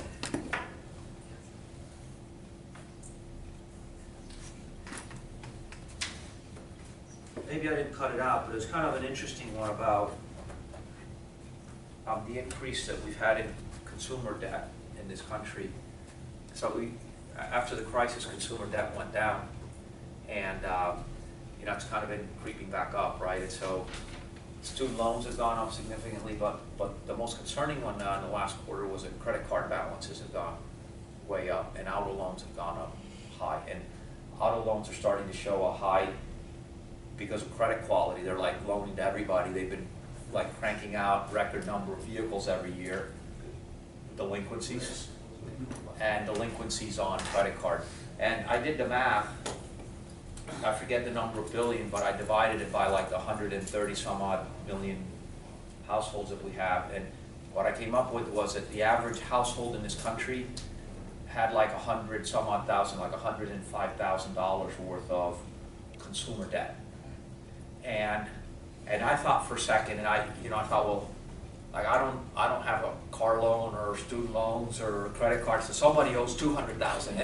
Speaker 1: maybe I didn't cut it out, but it's kind of an interesting one about the increase that we've had in consumer debt in this country. So after the crisis, consumer debt went down, and it's kind of been creeping back up, right? And so student loans have gone up significantly, but the most concerning one now in the last quarter was that credit card balances have gone way up, and auto loans have gone up high. And auto loans are starting to show a high because of credit quality. They're like loaning to everybody. They've been like cranking out record number of vehicles every year. Delinquencies on credit card. And I did the math. I forget the number of billion, but I divided it by like 130 some odd million households that we have. And what I came up with was that the average household in this country had like 100 some odd thousand, like $105,000 worth of consumer debt. And I thought for a second, and I thought, well, like I don't have a car loan or student loans or credit cards, so somebody owes $200,000,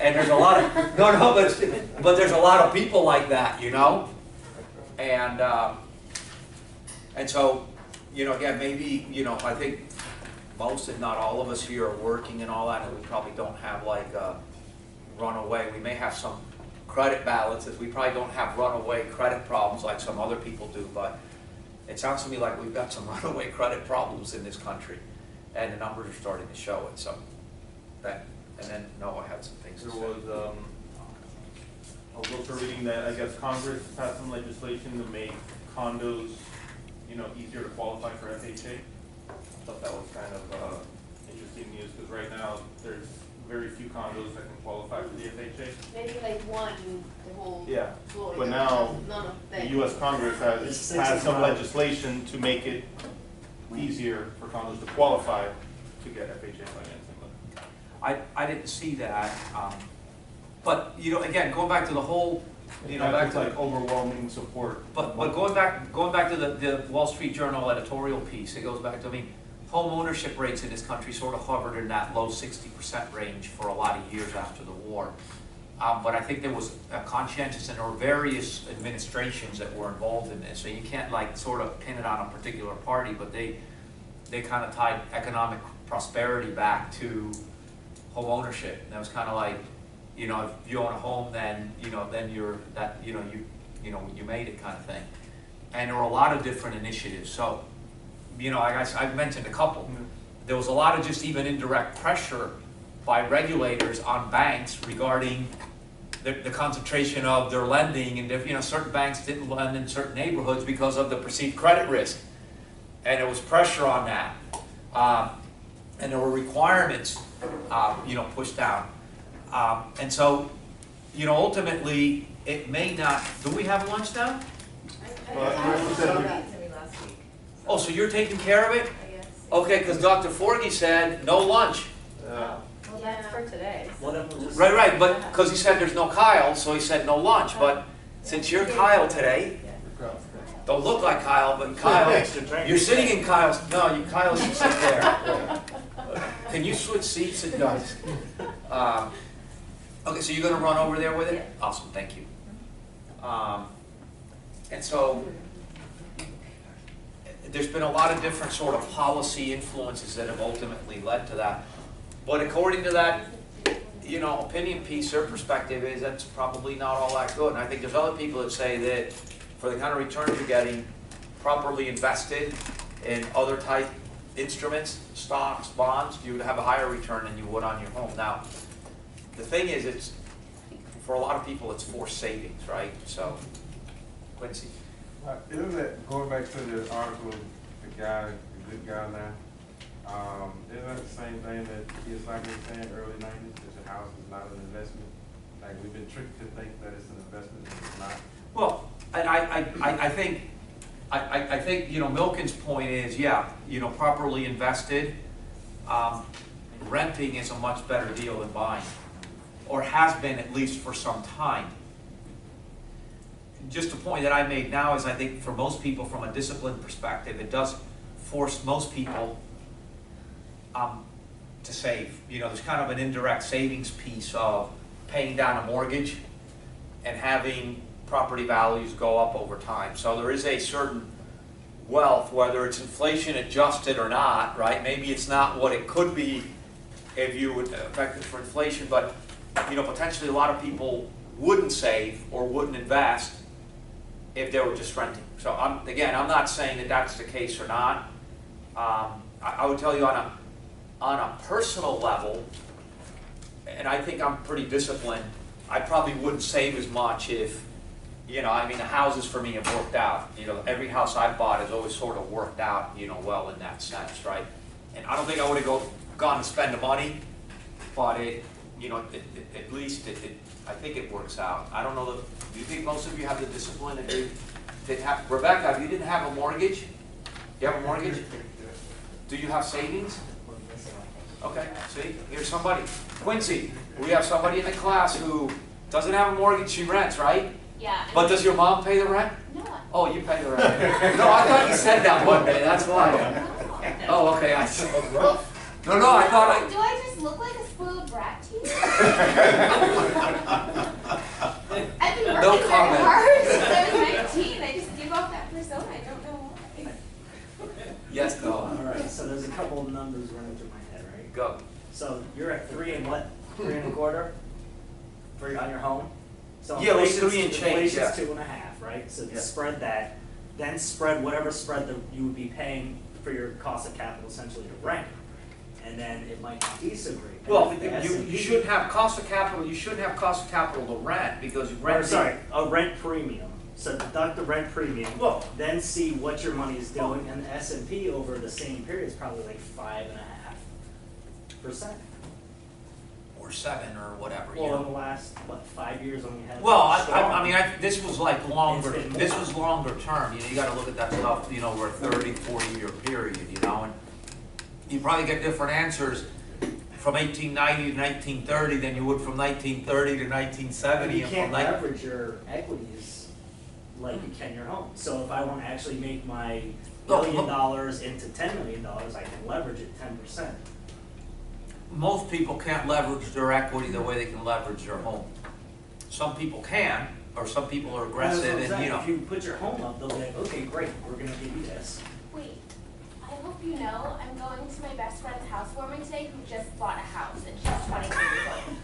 Speaker 1: and there's a lot of but there's a lot of people like that, and so again, maybe I think most, if not all of us here are working and all that, and we probably don't have like a runaway. We may have some credit balances. We probably don't have runaway credit problems like some other people do, but it sounds to me like we've got some runaway credit problems in this country, and the numbers are starting to show it. So and then Noah had some things to say.
Speaker 3: There was a look for reading that I guess Congress passed some legislation to make condos, easier to qualify for FHA. I thought that was kind of interesting news, because right now there's very few condos that can qualify for the FHA.
Speaker 4: Maybe like one in the whole
Speaker 3: Yeah,
Speaker 4: Florida.
Speaker 3: but now
Speaker 4: None of
Speaker 3: the
Speaker 4: them.
Speaker 3: U.S. Congress has passed some legislation to make it easier for condos to qualify to get FHA financing.
Speaker 1: I didn't see that, but again, going back to the whole,
Speaker 3: Back to like overwhelming support.
Speaker 1: but going back to the Wall Street Journal editorial piece, it goes back to, home ownership rates in this country sort of hovered in that low 60% range for a lot of years after the war. But I think there was a conscientious, and there were various administrations that were involved in this. So you can't like sort of pin it on a particular party, but they kind of tied economic prosperity back to home ownership. And that was kind of like, if you own a home, then then you're that you made it kind of thing. And there were a lot of different initiatives. So I've mentioned a couple. There was a lot of just even indirect pressure by regulators on banks regarding the concentration of their lending, and certain banks didn't lend in certain neighborhoods because of the perceived credit risk, and there was pressure on that, and there were requirements, pushed down, and so, ultimately, it may not. Do we have lunch now?
Speaker 7: I said that to me last week.
Speaker 1: Oh, so you're taking care of it?
Speaker 7: I guess.
Speaker 1: Okay, because Dr. Forgy said no lunch.
Speaker 7: Well, that's for today.
Speaker 8: One of them just.
Speaker 1: Right, but because he said there's no Kyle, so he said no lunch. But since you're Kyle today, don't look like Kyle, but Kyle, you're sitting in Kyle's. No, Kyle should sit there. Can you switch seats? It does. Okay, so you're going to run over there with it? Awesome, thank you. And so, there's been a lot of different sort of policy influences that have ultimately led to that. But according to that, you know, opinion piece, their perspective is that's probably not all that good. And I think there's other people that say that for the kind of returns you're getting, properly invested in other type instruments, stocks, bonds, you would have a higher return than you would on your home. Now, the thing is, it's, for a lot of people, it's forced savings, right? So, Quincy.
Speaker 2: Isn't that, going back to the article, the guy, the good guy now, isn't that the same thing that Kiyosaki was saying early 90s, that your house is not an investment? Like, we've been tricked to think that it's an investment and it's not.
Speaker 1: Well, I think, you know, Milken's point is, yeah, you know, properly invested, renting is a much better deal than buying, or has been at least for some time. Just a point that I made now is I think for most people from a discipline perspective, it does force most people to save. You know, there's kind of an indirect savings piece of paying down a mortgage and having property values go up over time. So there is a certain wealth, whether it's inflation adjusted or not, right? Maybe it's not what it could be if you would affect it for inflation, but you know, potentially a lot of people wouldn't save or wouldn't invest if they were just renting. So I'm not saying that that's the case or not. I would tell you on a personal level, and I think I'm pretty disciplined, I probably wouldn't save as much if, you know, I mean, the houses for me have worked out. You know, every house I've bought has always sort of worked out, you know, well in that sense, right? And I don't think I would have gone to spend the money, but it, you know, at least I think it works out. I don't know, do you think most of you have the discipline that have, Rebecca, if you didn't have a mortgage, you have a mortgage? Do you have savings? Okay, see, here's somebody. Quincy, we have somebody in the class who doesn't have a mortgage, she rents, right?
Speaker 4: Yeah.
Speaker 1: But does your mom pay the rent?
Speaker 4: No.
Speaker 1: Oh, you pay the rent. No, I thought you said that one day, that's why. Oh, okay, I see. No, I thought
Speaker 4: Do I just look like a spoiled brat to you? I've been
Speaker 1: No
Speaker 4: working very
Speaker 1: comment.
Speaker 4: hard since I was 19. I just give off that persona. I don't know why.
Speaker 1: Yes, no.
Speaker 8: All right, so there's a couple of numbers running through my head, right?
Speaker 1: Go.
Speaker 8: So you're at 3 and what? 3 and a quarter for on your home. So
Speaker 1: Yeah, it was
Speaker 8: inflation's-
Speaker 1: 3 and change, yeah.
Speaker 8: Inflation's 2.5, right? So
Speaker 1: Yeah.
Speaker 8: spread that, then spread whatever spread that you would be paying for your cost of capital essentially to rent, and then it might be so great. And
Speaker 1: Well,
Speaker 8: if the
Speaker 1: you
Speaker 8: S&P
Speaker 1: shouldn't have cost of capital, you shouldn't have cost of capital to rent, because rent.
Speaker 8: a rent premium. So deduct the rent premium,
Speaker 1: Well-
Speaker 8: then see what your money is doing, and the S&P over the same period is probably like 5.5%.
Speaker 1: Or 7 or whatever, you
Speaker 8: Well, in
Speaker 1: know.
Speaker 8: the last, 5 years when we had.
Speaker 1: Well, I
Speaker 8: strong-
Speaker 1: mean, this was like longer,
Speaker 8: It's been more.
Speaker 1: this was longer term, you know, you gotta look at that stuff, you know, over a 30, 40-year period, you know, and you probably get different answers from 1890 to 1930 than you would from 1930 to
Speaker 8: And
Speaker 1: 1970.
Speaker 8: you
Speaker 1: and
Speaker 8: can't
Speaker 1: from like-
Speaker 8: leverage your equities like you can your home. So if I want to actually make my $1 million into $10 million, I can leverage it 10%.
Speaker 1: Most people can't leverage their equity the way they can leverage their home. Some people can, or some people are
Speaker 8: That's what I'm
Speaker 1: aggressive and,
Speaker 8: saying.
Speaker 1: you know.
Speaker 8: If you put your home up, they'll be like, okay, great, we're gonna give you this.
Speaker 4: Wait, I hope you know I'm going to my best friend's housewarming today who just bought a house and she's 23 years old.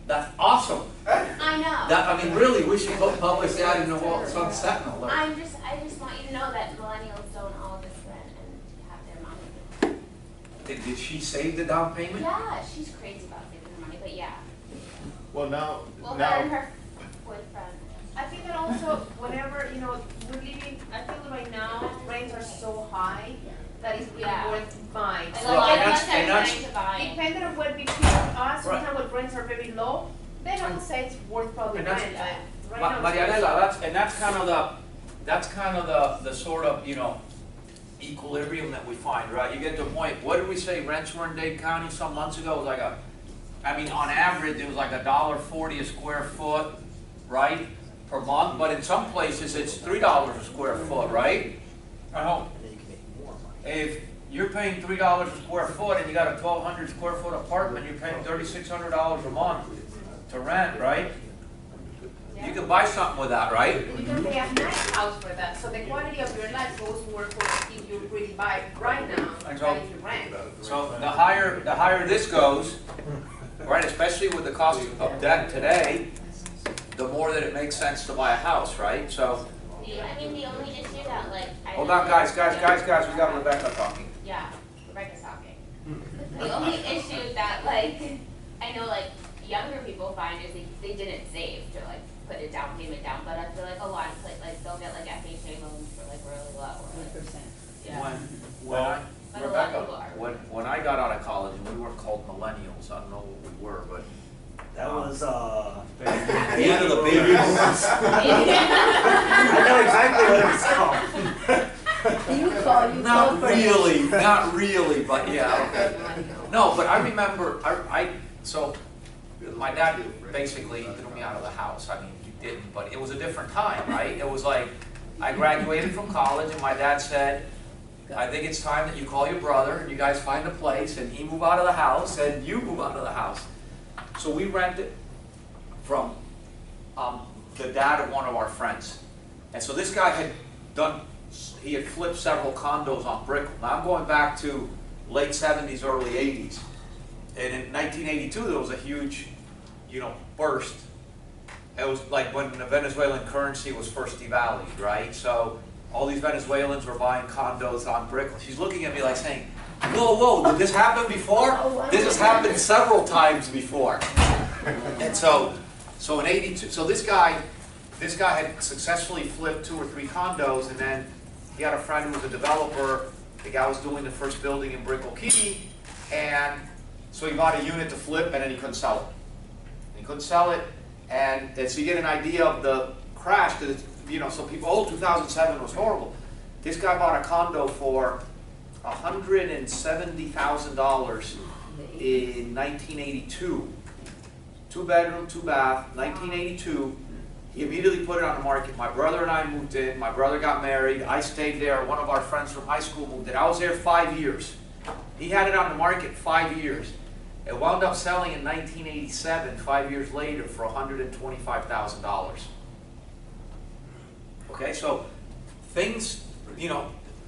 Speaker 1: That's awesome.
Speaker 4: I know.
Speaker 1: That, I mean, really, we should publish that in the Sun Sentinel.
Speaker 4: I just want you to know that millennials don't all just rent and have their money.
Speaker 1: Did she save the down payment?
Speaker 4: Yeah, she's crazy about saving her money, but yeah.
Speaker 3: Well,
Speaker 4: Well, her and her boyfriend.
Speaker 5: I think that also whenever, you know, we're living, I feel that right now, rents are so high that it's really
Speaker 4: Yeah.
Speaker 5: worth buying.
Speaker 4: Like,
Speaker 5: So
Speaker 1: Well, and
Speaker 4: unless
Speaker 1: that's- and
Speaker 4: they're
Speaker 1: that's-
Speaker 4: trying to buy.
Speaker 5: depending on what between us,
Speaker 1: Right.
Speaker 5: sometimes when rents are very low, then I would say it's worth probably
Speaker 1: And
Speaker 5: rent,
Speaker 1: that's-
Speaker 5: but right now. it's very
Speaker 1: Marianela, that's kind of the sort of, you know, equilibrium that we find, right? You get to a point, what did we say rents were in Dade County some months ago? It was like on average, it was like $1.40 a square foot, right, per month, but in some places, it's $3 a square foot, right? At home.
Speaker 8: And then you can make more money.
Speaker 1: If you're paying $3 a square foot and you got a 1,200 square foot apartment, you're paying $3,600 a month to rent, right? You can buy something with that, right?
Speaker 5: And you can pay a nice house for that, so the quality of your life goes more for if you really buy right now than
Speaker 1: So-
Speaker 5: if you rent.
Speaker 1: So the higher this goes, right, especially with the cost of debt today, the more that it makes sense to buy a house, right? So,
Speaker 4: I mean, the only issue that like.
Speaker 1: hold on, guys, we got Rebecca talking.
Speaker 4: Yeah, Rebecca's talking. The only issue that like, I know like younger people find is they didn't save to like put a down payment down, but I feel like a lot of like they'll get like FHA loans for like really low or like. Yeah. But a lot of people are.
Speaker 1: When I got out of college, and we weren't called millennials, I don't know what we were, but.
Speaker 8: That was,
Speaker 1: The end of the baby boomers.
Speaker 8: I know exactly what it was called.
Speaker 1: Not really, but yeah, okay. No, but I remember, so, my dad basically threw me out of the house. I mean, he didn't, but it was a different time, right? It was like, I graduated from college and my dad said, I think it's time that you call your brother and you guys find a place, and he move out of the house and you move out of the house. So we rented from the dad of one of our friends. And so this guy he had flipped several condos on Brickell. Now I'm going back to late 70s, early 80s. And in 1982, there was a huge, burst. It was like when the Venezuelan currency was first devalued, right? So all these Venezuelans were buying condos on Brickell. She's looking at me like saying, whoa, did this happen before? This has happened several times before. And so in 82, so this guy had successfully flipped 2 or 3 condos, and then he had a friend who was a developer. The guy was doing the first building in Brickell Key, and so he bought a unit to flip, and then he couldn't sell it. And so you get an idea of the crash, because so people, 2007 was horrible. This guy bought a condo for $170,000 in 1982. 2-bedroom, 2-bath, 1982. He immediately put it on the market. My brother and I moved in. My brother got married. I stayed there. One of our friends from high school moved in. I was there 5 years. He had it on the market 5 years. It wound up selling in 1987, 5 years later, for $125,000. Okay, so things,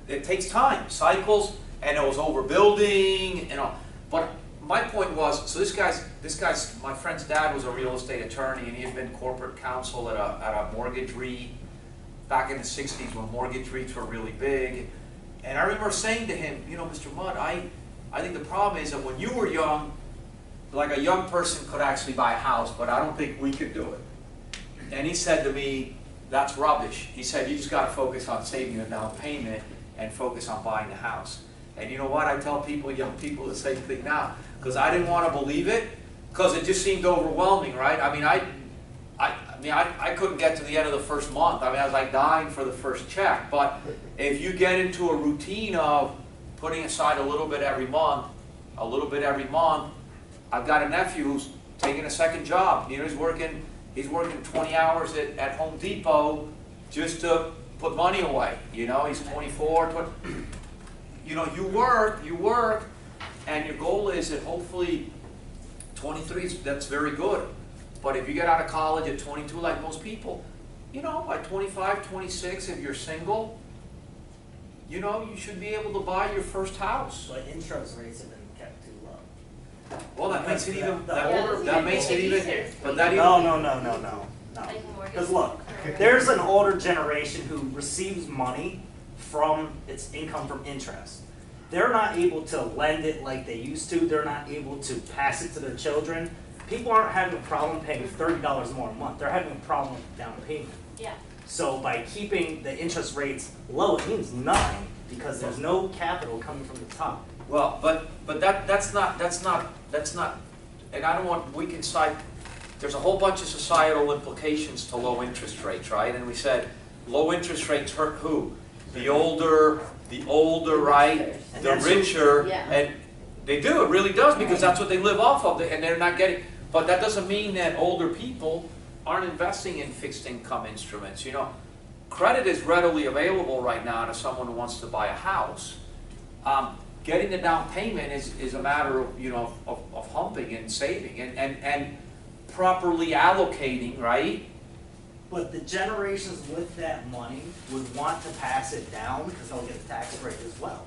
Speaker 1: it takes time, cycles, and it was overbuilding, But my point was, so this guy's, my friend's dad was a real estate attorney, and he had been corporate counsel at a mortgage REE back in the 60s when mortgage REITs were really big. And I remember saying to him, Mr. Mudd, I think the problem is that when you were young, like a young person could actually buy a house, but I don't think we could do it. And he said to me, that's rubbish. He said, you just got to focus on saving a down payment and focus on buying the house. And you know what? I tell young people the same thing now, because I didn't want to believe it, because it just seemed overwhelming, right? I mean, I couldn't get to the end of the first month. I mean, I was like dying for the first check. But if you get into a routine of putting aside a little bit every month, I've got a nephew who's taking a second job. He's working 20 hours at Home Depot just to put money away. He's 24. You work, and your goal is that hopefully 23, that's very good. But if you get out of college at 22, like most people, by 25, 26, if you're single, you should be able to buy your first house.
Speaker 8: But interest rates have been kept too low.
Speaker 1: Well, that makes it even,
Speaker 8: No. Because look, there's an older generation who receives money from its income from interest. They're not able to lend it like they used to. They're not able to pass it to their children. People aren't having a problem paying $30 more a month. They're having a problem with down payment.
Speaker 4: Yeah.
Speaker 8: So by keeping the interest rates low, it means nothing because there's no capital coming from the top.
Speaker 1: Well, but that's not, and I don't want, we can cite, there's a whole bunch of societal implications to low interest rates, right? And we said, low interest rates hurt who? The older, right? The richer,
Speaker 7: Yeah.
Speaker 1: and they do, it really does, because that's what they live off of, and they're not getting, but that doesn't mean that older people aren't investing in fixed income instruments. Credit is readily available right now to someone who wants to buy a house. Getting the down payment is a matter of, of humping and saving and properly allocating, right?
Speaker 8: But the generations with that money would want to pass it down because they'll get a tax break as well.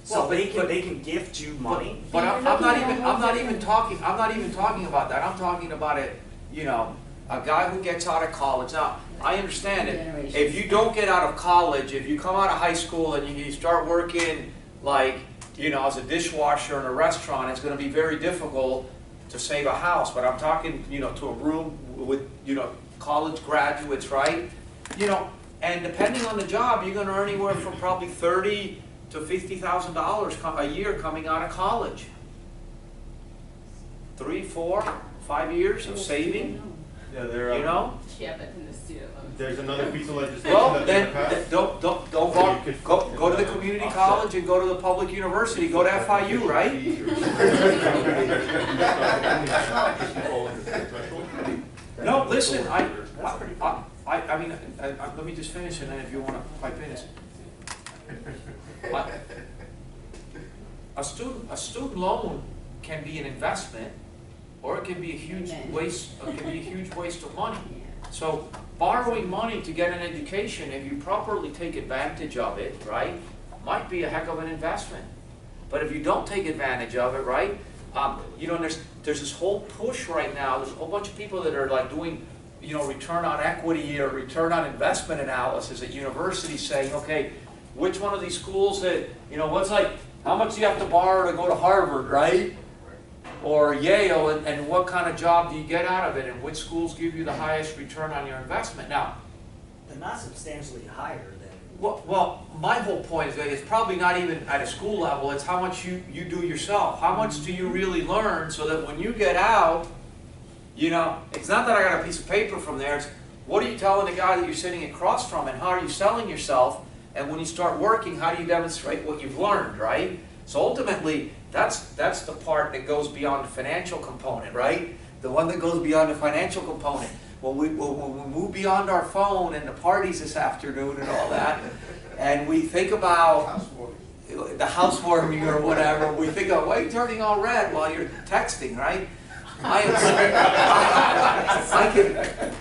Speaker 8: So
Speaker 1: Well,
Speaker 8: they can gift you money.
Speaker 1: But
Speaker 7: You're
Speaker 1: I'm
Speaker 7: looking
Speaker 1: not
Speaker 7: at
Speaker 1: even,
Speaker 7: a whole
Speaker 1: I'm not
Speaker 7: different-
Speaker 1: even talking, I'm not even talking about that. I'm talking about it, you know, a guy who gets out of college. Now, I understand it.
Speaker 7: Generations.
Speaker 1: If you don't get out of college, if you come out of high school and you start working like, you know, as a dishwasher in a restaurant, it's gonna be very difficult to save a house. But I'm talking, you know, to a room with, you know, college graduates, right? You know, and depending on the job, you're gonna earn anywhere from probably $30,000 to $50,000 a year coming out of college. 3, 4, 5 years of saving,
Speaker 3: Yeah,
Speaker 1: you know?
Speaker 7: Yeah, but in the student loan.
Speaker 3: there's another piece of legislation
Speaker 1: Well,
Speaker 3: that
Speaker 1: then,
Speaker 3: they passed.
Speaker 1: don't go to the community college and go to the public university, go to FIU, right? No, listen, I mean, let me just finish and then if you wanna pipe in. A student loan can be an investment, or it can be a huge waste, of money. So borrowing money to get an education, if you properly take advantage of it, right, might be a heck of an investment. But if you don't take advantage of it, right, you know, there's this whole push right now, there's a whole bunch of people that are like doing, you know, return on equity or return on investment analysis at universities saying, okay, which one of these schools that, you know, what's like, how much do you have to borrow to go to Harvard, right? Or Yale, and what kind of job do you get out of it, and which schools give you the highest return on your investment? Now,
Speaker 8: They're not substantially higher than.
Speaker 1: well, my whole point is that it's probably not even at a school level, it's how much you do yourself. How much do you really learn so that when you get out, you know, it's not that I got a piece of paper from there, it's what are you telling the guy that you're sitting across from, and how are you selling yourself? And when you start working, how do you demonstrate what you've learned, right? So ultimately, that's the part that goes beyond the financial component, right? The one that goes beyond the financial component. When we move beyond our phone and the parties this afternoon and all that, and we think about the housewarming or whatever, we think of, why are you turning all red while you're texting, right? I can,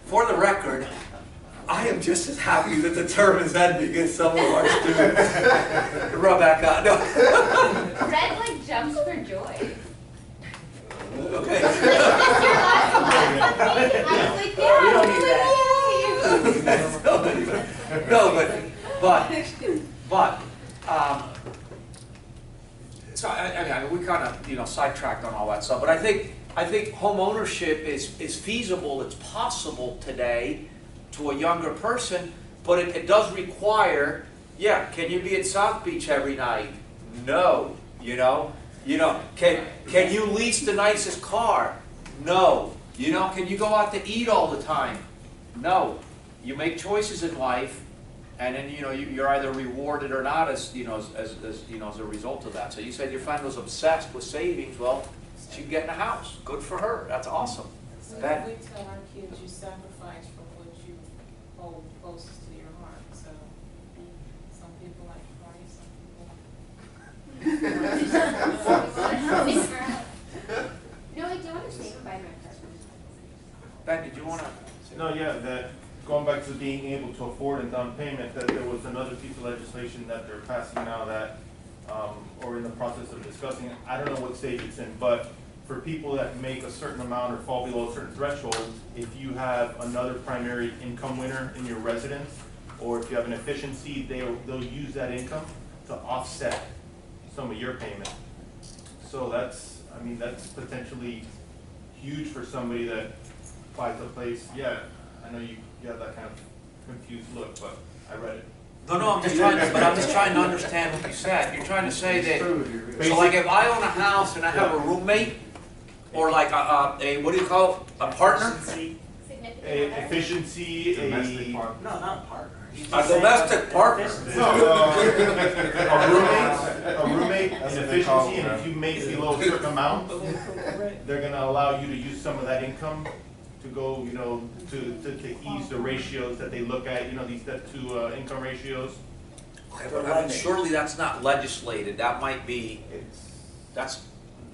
Speaker 1: for the record, I am just as happy that the term is ending as some of our students. Rebecca, no.
Speaker 4: Red like jumps for joy.
Speaker 1: Okay.
Speaker 4: This is your last one. I was like, yeah,
Speaker 8: We don't need
Speaker 4: that.
Speaker 1: No, but, so I mean, we kind of, you know, sidetracked on all that stuff, but I think home ownership is feasible, it's possible today to a younger person, but it does require, yeah, can you be at South Beach every night? No, you know, can you lease the nicest car? No, you know, can you go out to eat all the time? No, you make choices in life, and then, you know, you're either rewarded or not as, you know, as you know, as a result of that. So you said your friend was obsessed with savings. Well, she can get in a house. Good for her. That's awesome.
Speaker 9: So
Speaker 1: Ben?
Speaker 9: we tell our kids you sacrifice for what you hold closest to your heart, so some people like Christ,
Speaker 4: No, I do understand by my husband.
Speaker 1: Ben, did you want to?
Speaker 3: No, yeah, that, going back to being able to afford a down payment, that there was another piece of legislation that they're passing now that, or in the process of discussing, I don't know what stage it's in, but for people that make a certain amount or fall below a certain threshold, if you have another primary income winner in your residence, or if you have an efficiency, they'll use that income to offset some of your payment. So that's, I mean, that's potentially huge for somebody that buys a place. Yeah, I know you have that kind of confused look, but I read it.
Speaker 1: No, I'm just trying to understand what you said. You're trying to say that, so like if I own a house and I have a roommate, or like a what do you call it, a partner?
Speaker 8: Efficiency.
Speaker 4: Significant
Speaker 3: A
Speaker 4: other.
Speaker 3: efficiency,
Speaker 2: Domestic
Speaker 3: a
Speaker 2: partner.
Speaker 8: No, not a partner.
Speaker 1: A domestic partner.
Speaker 8: Efficiency.
Speaker 3: a roommate, an
Speaker 2: That's what they
Speaker 3: efficiency,
Speaker 2: call
Speaker 3: and
Speaker 2: it.
Speaker 3: if you make below a certain amount, they're gonna allow you to use some of that income to go, you know, to ease the ratios that they look at, you know, these step two income ratios.
Speaker 1: I mean, surely that's not legislated. That might be,
Speaker 3: It's,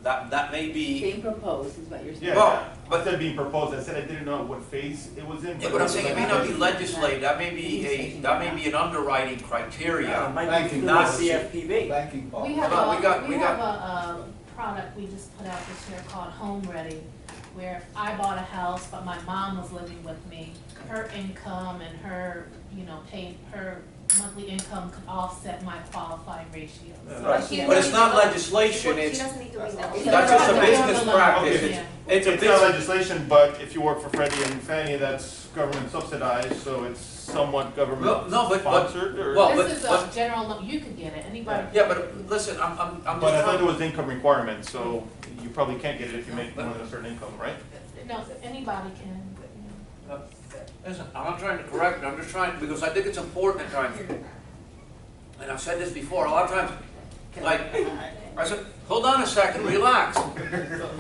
Speaker 1: that may be.
Speaker 7: Being proposed is what you're saying.
Speaker 3: yeah,
Speaker 1: Well,
Speaker 3: but they're being proposed, I said I didn't know what phase it was in.
Speaker 1: Yeah, but I'm saying it may not be legislated, that may be an underwriting criteria.
Speaker 8: It might be
Speaker 6: Banking
Speaker 8: through the
Speaker 6: policy.
Speaker 8: CFPB.
Speaker 6: Banking
Speaker 5: We
Speaker 6: policy.
Speaker 5: have
Speaker 1: Well, we got-
Speaker 5: a product we just put out this year called Home Ready, where if I bought a house, but my mom was living with me, her income and her, her monthly income could offset my qualifying ratio. So
Speaker 1: Right.
Speaker 5: she-
Speaker 1: But it's not legislation,
Speaker 5: She
Speaker 1: it's,
Speaker 5: doesn't need to read that.
Speaker 1: that's just a business practice.
Speaker 3: Okay.
Speaker 1: It's a
Speaker 3: It's not
Speaker 1: business.
Speaker 3: legislation, but if you work for Freddie and Fannie, that's government subsidized, so it's somewhat government
Speaker 1: No, but-
Speaker 3: sponsored, or?
Speaker 1: well,
Speaker 5: This is a
Speaker 1: but-
Speaker 5: general, you could get it, anybody.
Speaker 1: Yeah, but listen, I'm
Speaker 3: But
Speaker 1: just
Speaker 3: I thought
Speaker 1: trying.
Speaker 3: there was income requirement, so you probably can't get it if you make more than a certain income, right?
Speaker 5: No, anybody can,
Speaker 1: Listen, I'm not trying to correct it, I'm just trying, because I think it's important at times. And I've said this before, a lot of times, like, I said, hold on a second, relax.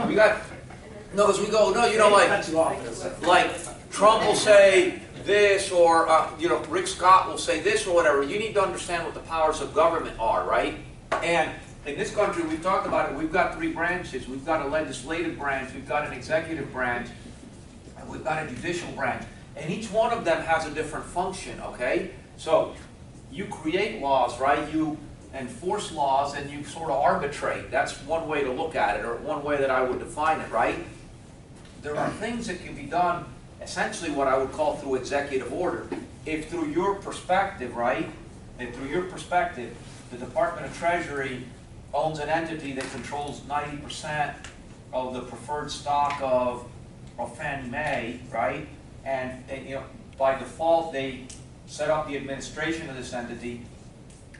Speaker 1: We got, no, as we go, no,
Speaker 8: Cut you off for a second.
Speaker 1: like Trump will say this, or, Rick Scott will say this or whatever. You need to understand what the powers of government are, right? And in this country, we've talked about it, we've got 3 branches. We've got a legislative branch, we've got an executive branch, and we've got a judicial branch. And each one of them has a different function, okay? So you create laws, right? You enforce laws and you sort of arbitrate. That's one way to look at it, or one way that I would define it, right? There are things that can be done, essentially what I would call through executive order. If through your perspective, right, and through your perspective, the Department of Treasury owns an entity that controls 90% of the preferred stock of Fannie Mae, right? And by default, they set up the administration of this entity,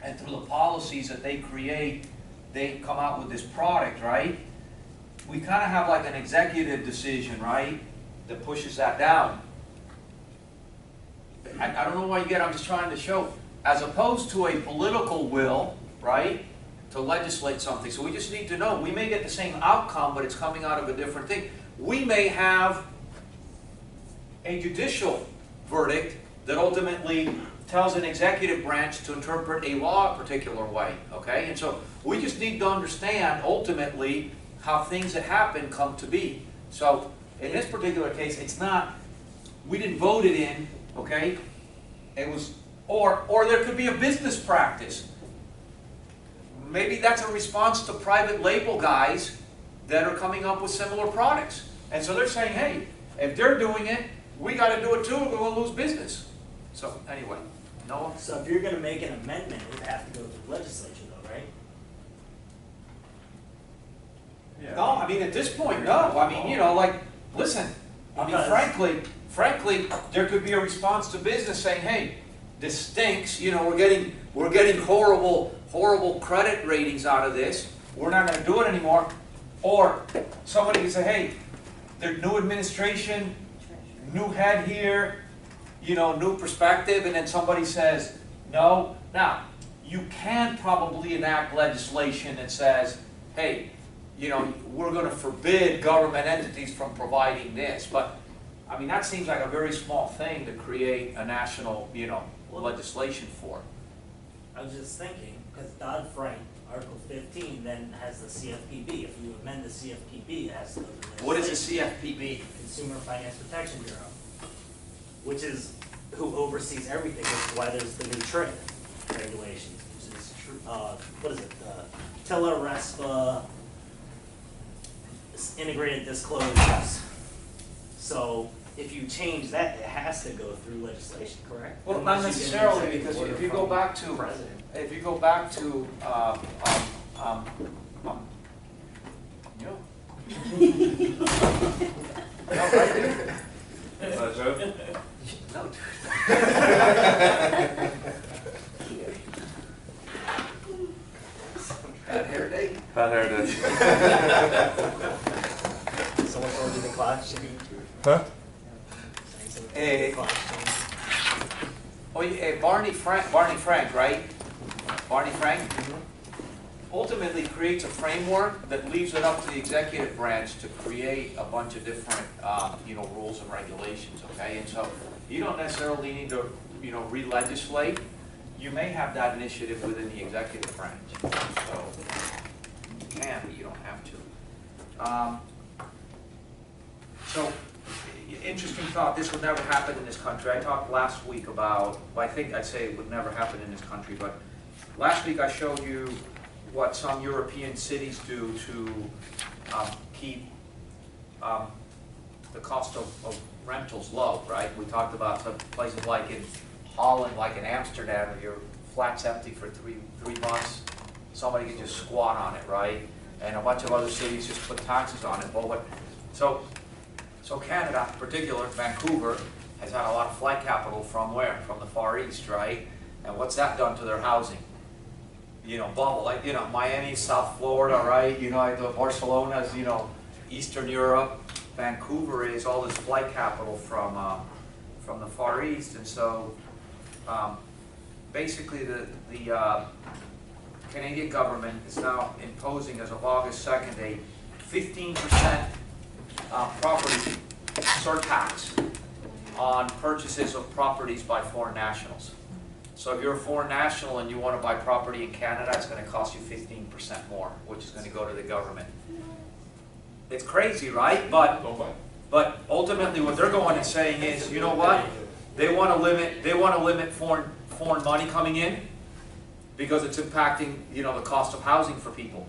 Speaker 1: and through the policies that they create, they come out with this product, right? We kind of have like an executive decision, right, that pushes that down. I don't know why you get, I'm just trying to show, as opposed to a political will, right, to legislate something. So we just need to know, we may get the same outcome, but it's coming out of a different thing. We may have a judicial verdict that ultimately tells an executive branch to interpret a law a particular way, okay? And so we just need to understand ultimately how things that happen come to be. So in this particular case, it's not, we didn't vote it in, okay? It was, or there could be a business practice. Maybe that's a response to private label guys that are coming up with similar products. And so they're saying, hey, if they're doing it, we got to do it too, or we're going to lose business. So anyway, Noah?
Speaker 8: So if you're gonna make an amendment, it would have to go through the legislature though, right?
Speaker 2: Yeah.
Speaker 1: No, I mean, at this point, no. I mean, like, listen, I mean,
Speaker 8: Because-
Speaker 1: frankly, there could be a response to business saying, hey, this stinks, we're getting horrible credit ratings out of this. We're not going to do it anymore. Or somebody can say, hey, there's new administration, new head here, new perspective, and then somebody says, no. Now, you can probably enact legislation that says, hey, we're going to forbid government entities from providing this. But, I mean, that seems like a very small thing to create a national, legislation for.
Speaker 8: I was just thinking, because Dodd-Frank, Article 15, then has the CFPB. If you amend the CFPB, it has to go to the
Speaker 1: What is
Speaker 8: legislature.
Speaker 1: a CFPB?
Speaker 8: Consumer Finance Protection Bureau, which is who oversees everything, which is why there's the new trade regulations, which is, what is it, TILA, RESPA, integrated disclosures. So if you change that, it has to go through legislation, correct?
Speaker 1: Well, not
Speaker 8: Unless you get an
Speaker 1: necessarily,
Speaker 8: executive
Speaker 1: because
Speaker 8: order
Speaker 1: if you
Speaker 8: from
Speaker 1: go back
Speaker 8: the
Speaker 1: to,
Speaker 8: president.
Speaker 1: if you go back to, No, right there. No, dude. Bad hair day?
Speaker 2: Bad hair day.
Speaker 8: Someone told you the clock should be.
Speaker 2: Huh?
Speaker 1: Eh, Oh, yeah, Barney Frank, right? Barney Frank ultimately creates a framework that leaves it up to the executive branch to create a bunch of different, rules and regulations, okay? And so you don't necessarily need to, re-legislate. You may have that initiative within the executive branch. So you can, but you don't have to. So, interesting thought, this would never happen in this country. I talked last week about, well, I think I'd say it would never happen in this country, but last week I showed you what some European cities do to keep the cost of rentals low, right? We talked about some places like in Holland, like in Amsterdam, where your flat's empty for three months, somebody can just squat on it, right? And a bunch of other cities just put taxes on it. Well, so Canada, in particular, Vancouver, has had a lot of flight capital from where? From the Far East, right? And what's that done to their housing? You know, bubble, like, you know, Miami, South Florida, right? You know, the Barcelona's, you know, Eastern Europe. Vancouver is all this flight capital from the Far East. And so, basically the Canadian government is now imposing, as of August 2nd, a 15% property surtax on purchases of properties by foreign nationals. So if you're a foreign national and you want to buy property in Canada, it's going to cost you 15% more, which is going to go to the government. It's crazy, right? But ultimately what they're going and saying is, you know what? They want to limit foreign money coming in because it's impacting, you know, the cost of housing for people.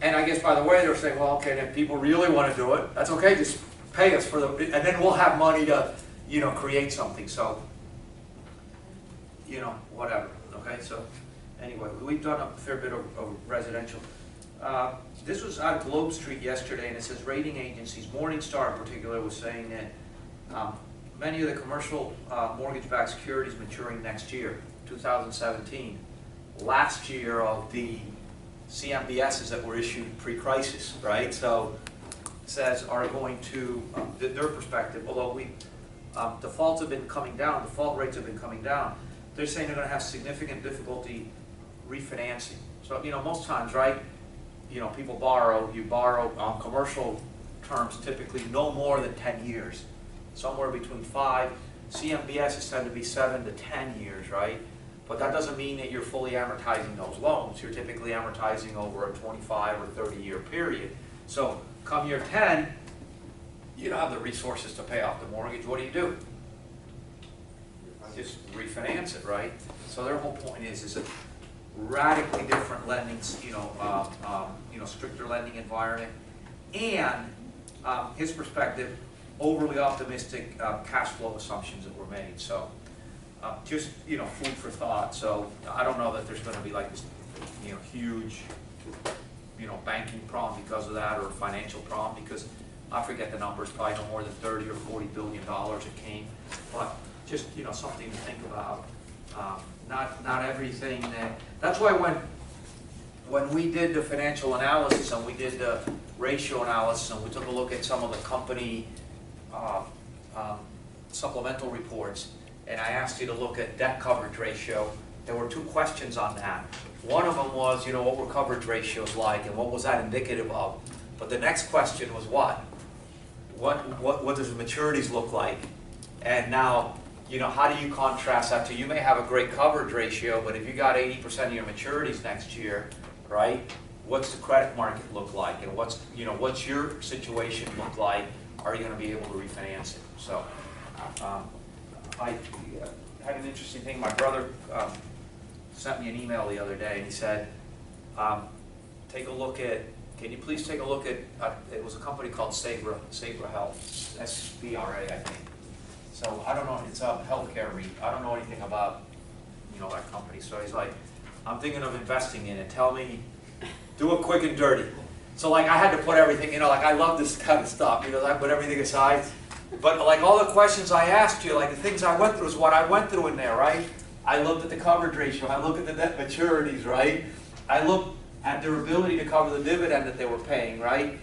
Speaker 1: And I guess by the way, they're saying, well, okay, if people really want to do it, that's okay, just pay us for and then we'll have money to, you know, create something. So, you know, whatever, okay? So, anyway, we've done a fair bit of residential. This was out of Globe Street yesterday, and it says rating agencies, Morningstar in particular, was saying that many of the commercial mortgage-backed securities maturing next year, 2017, last year of the CMBSs that were issued pre-crisis, right? So, it says are going to, their perspective, although defaults have been coming down, default rates have been coming down, they're saying they're going to have significant difficulty refinancing. So, you know, most times, right, you know, people borrow, you borrow on commercial terms typically no more than 10 years, somewhere between 5, CMBSs tend to be 7 to 10 years, right? But that doesn't mean that you're fully amortizing those loans. You're typically amortizing over a 25 or 30-year period. So come year 10, you don't have the resources to pay off the mortgage. What do? Just refinance it, right? So their whole point is a radically different lending, you know, stricter lending environment, and his perspective, overly optimistic cash flow assumptions that were made. So just, you know, food for thought. So I don't know that there's going to be like this, you know, huge, you know, banking problem because of that, or financial problem, because I forget the numbers, probably no more than $30 or $40 billion it came. But just, you know, something to think about. Not everything that's why when we did the financial analysis and we did the ratio analysis and we took a look at some of the company supplemental reports, and I asked you to look at debt coverage ratio, there were 2 questions on that. One of them was, you know, what were coverage ratios like and what was that indicative of? But the next question was what? What does the maturities look like? And now, you know, how do you contrast that to, you may have a great coverage ratio, but if you got 80% of your maturities next year, right, what's the credit market look like? And what's your situation look like? Are you going to be able to refinance it? So, I had an interesting thing. My brother sent me an email the other day, and he said, take a look at, can you please take a look at, it was a company called Sabra Health, SBRA, I think. So I don't know, it's a healthcare REE. I don't know anything about, you know, that company. So he's like, I'm thinking of investing in it. Tell me, do it quick and dirty. So like I had to put everything, you know, like I love this kind of stuff, you know, I put everything aside. But like all the questions I asked you, like the things I went through is what I went through in there, right? I looked at the coverage ratio, I looked at the debt maturities, right? I looked at their ability to cover the dividend that they were paying, right?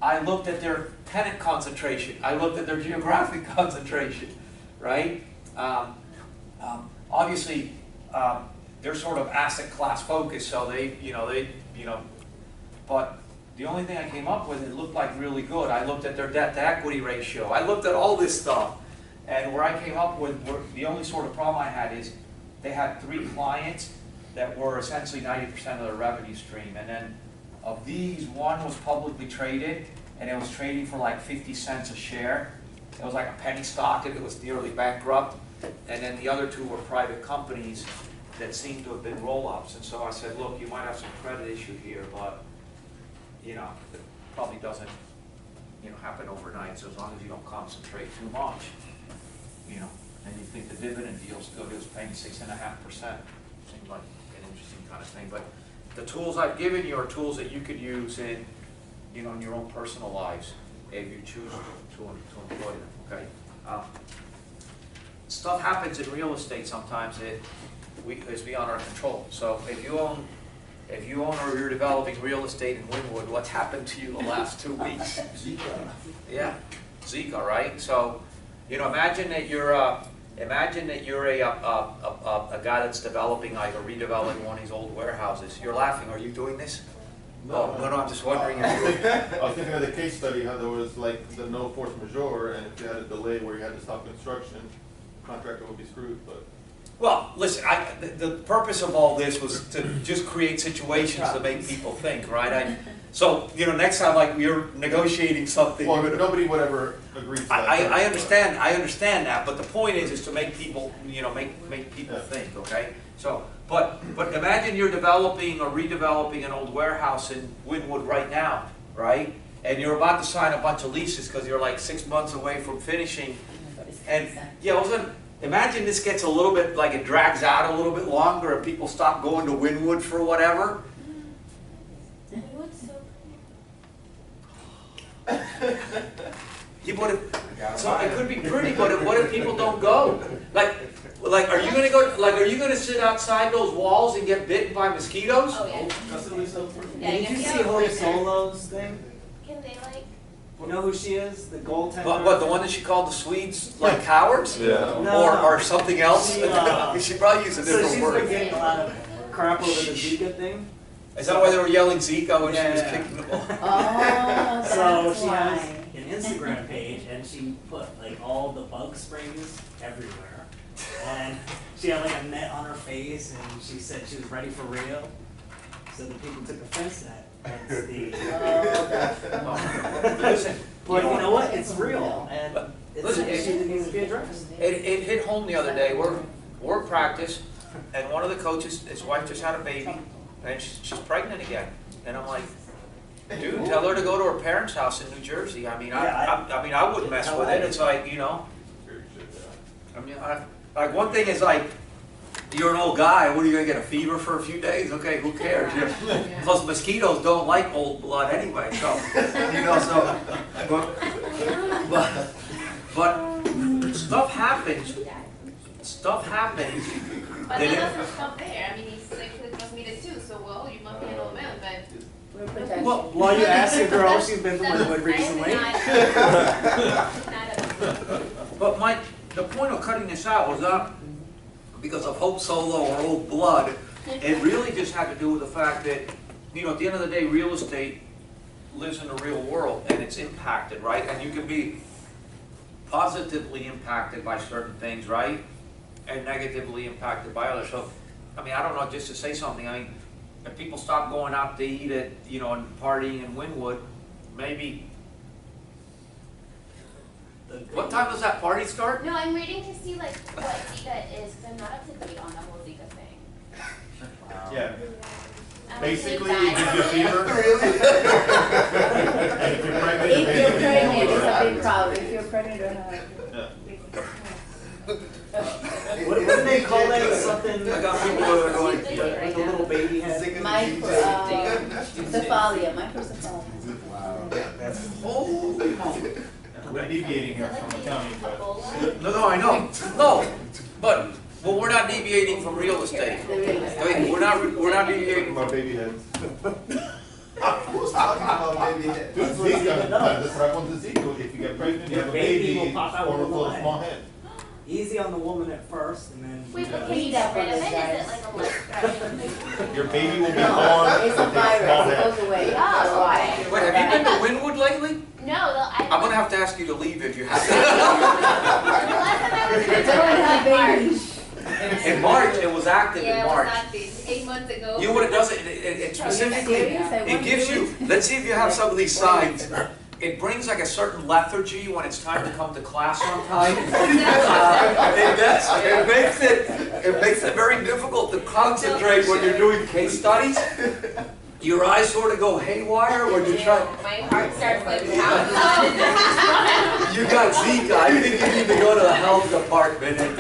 Speaker 1: I looked at their tenant concentration. I looked at their geographic concentration, right? Obviously, they're sort of asset class focused, so they, but the only thing I came up with, it looked like really good. I looked at their debt to equity ratio. I looked at all this stuff. And where I came up with, the only sort of problem I had is they had 3 clients that were essentially 90% of their revenue stream. And then of these, one was publicly traded, and it was trading for like 50 cents a share. It was like a penny stock, and it was nearly bankrupt. And then the other two were private companies that seemed to have been roll-ups. And so I said, look, you might have some credit issue here, but, you know, it probably doesn't, you know, happen overnight. So as long as you don't concentrate too much, you know, and you think the dividend deal's good, it was paying 6.5%. Seemed like an interesting kind of thing. But the tools I've given you are tools that you could use in, you know, in your own personal lives if you choose to employ them. Okay. Stuff happens in real estate sometimes that is beyond our control. So if you own or you're developing real estate in Wynwood, what's happened to you the last 2 weeks?
Speaker 6: Zika.
Speaker 1: Yeah, Zika, right? So, you know, imagine that you're a guy that's developing, like, or redeveloping one of these old warehouses. You're laughing. Are you doing this? No, I'm just wondering if you.
Speaker 3: I was thinking of the case study, how there was like the no force majeure, and if you had a delay where you had to stop construction, the contractor would be screwed, but.
Speaker 1: Well, listen, the purpose of all this was to just create situations to make people think, right? So, you know, next time, like, you're negotiating something.
Speaker 3: Well, nobody would ever agree to that.
Speaker 1: I understand that, but the point is to make people, you know, make people think, okay? So, but imagine you're developing or redeveloping an old warehouse in Wynwood right now, right? And you're about to sign a bunch of leases because you're like 6 months away from finishing. And yeah, all of a sudden, imagine this gets a little bit, like, it drags out a little bit longer and people stop going to Wynwood for whatever. Yeah, but so it could be pretty, but what if people don't go? Like, are you gonna go? Like, are you gonna sit outside those walls and get bitten by mosquitoes?
Speaker 4: Oh, yeah.
Speaker 8: Did you see Hope Solo's thing?
Speaker 4: Can they, like,
Speaker 8: You know who she is? The goaltender?
Speaker 1: What, the one that she called the Swedes, like, cowards?
Speaker 3: Yeah.
Speaker 8: No.
Speaker 1: Or something else?
Speaker 8: She,
Speaker 1: She probably used a
Speaker 8: So
Speaker 1: different
Speaker 8: she's
Speaker 1: word.
Speaker 8: been getting a lot of crap over the Zika thing.
Speaker 1: Is that why they were yelling Zika when she was
Speaker 8: Yeah.
Speaker 1: kicking the ball?
Speaker 7: Oh,
Speaker 8: So
Speaker 7: that's
Speaker 8: she has
Speaker 7: why.
Speaker 8: an Instagram page, and she put like all the bug sprays everywhere. And she had like a net on her face, and she said she was ready for real. So the people took offense to that. That's the.
Speaker 7: Oh, that's
Speaker 1: Listen,
Speaker 8: But you know what? It's real, and it's
Speaker 1: Listen,
Speaker 8: an issue that needs to be addressed.
Speaker 1: it hit home the other day. We're at practice, and one of the coaches, his wife just had a baby, and she's pregnant again. And I'm like, dude, tell her to go to her parents' house in New Jersey. I mean, I wouldn't mess with it. It's like, you know, I mean, like, one thing is like, you're an old guy. What are you gonna get, a fever for a few days? Okay, who cares? You know? Plus, mosquitoes don't like old blood anyway. So, you know, but stuff happens. Stuff happens.
Speaker 4: but that doesn't stop there. I mean, he's sexually transmitted too, so, well, you must be an old man, but.
Speaker 7: We're protected.
Speaker 8: Well, while you ask a girl, she's been to Wynwood recently.
Speaker 1: But Mike, the point of cutting this out was not because of Hope Solo or old blood. It really just had to do with the fact that, you know, at the end of the day, real estate lives in the real world and it's impacted, right? And you can be positively impacted by certain things, right? And negatively impacted by others. So, I mean, I don't know, just to say something, I mean, if people stop going out to eat at, you know, and partying in Wynwood, maybe. What time does that party start?
Speaker 4: No, I'm reading to see like what Zika is, because I'm not up to date on the whole Zika thing.
Speaker 3: Yeah.
Speaker 4: I'm
Speaker 3: Basically,
Speaker 4: really
Speaker 3: it gives you a
Speaker 4: bad.
Speaker 3: fever. And if you're pregnant,
Speaker 7: If you're
Speaker 3: the baby
Speaker 7: pregnant,
Speaker 3: will
Speaker 7: it's
Speaker 3: have
Speaker 7: a big
Speaker 3: it.
Speaker 7: problem. If you're pregnant or not.
Speaker 3: Yeah.
Speaker 8: What do they call that? Something
Speaker 1: I got people that are going,
Speaker 8: like a little baby head.
Speaker 7: Microcephalia, microcephalia.
Speaker 1: oh.
Speaker 3: We're deviating here from accounting, but.
Speaker 1: No, I know. No, but we're not deviating from real estate. I mean, we're not deviating.
Speaker 3: My baby heads.
Speaker 10: Who's talking about baby head?
Speaker 3: Dude, Zika, that's what happened to Zika. If you get pregnant, you
Speaker 8: Your
Speaker 3: have a
Speaker 8: baby
Speaker 3: baby,
Speaker 8: will pop out
Speaker 3: or
Speaker 8: with
Speaker 3: a
Speaker 8: a
Speaker 3: little
Speaker 8: line.
Speaker 3: small head.
Speaker 8: Easy on the woman at first, and then.
Speaker 4: Wait, but
Speaker 7: We
Speaker 4: can you
Speaker 7: need that
Speaker 4: get rid of
Speaker 7: for
Speaker 4: it?
Speaker 7: those
Speaker 4: Is it like a life
Speaker 3: Your baby will be
Speaker 7: No,
Speaker 3: born
Speaker 7: it's a
Speaker 3: with a small
Speaker 7: virus. It
Speaker 3: head.
Speaker 7: goes away.
Speaker 4: Oh,
Speaker 7: Why?
Speaker 4: okay.
Speaker 1: Wait, have you been to Wynwood lately?
Speaker 4: No, I.
Speaker 1: I'm gonna have to ask you to leave if you have.
Speaker 4: The last time I was in
Speaker 7: Don't have
Speaker 4: March.
Speaker 7: babies.
Speaker 1: In March, it was active
Speaker 4: Yeah,
Speaker 1: in
Speaker 4: it was
Speaker 1: March.
Speaker 4: active 8 months ago.
Speaker 1: You know what it does? It
Speaker 7: Are you
Speaker 1: specifically,
Speaker 7: serious? I
Speaker 1: it
Speaker 7: want
Speaker 1: gives
Speaker 7: to do
Speaker 1: you, let's see if you have some of these signs. it brings like a certain lethargy when it's time to come to class on time. It makes it very difficult to concentrate when you're doing case studies. Your eyes sort of go haywire when you're trying.
Speaker 4: My heart starts like pounding.
Speaker 1: You got Zika. I think you need to go to the health department and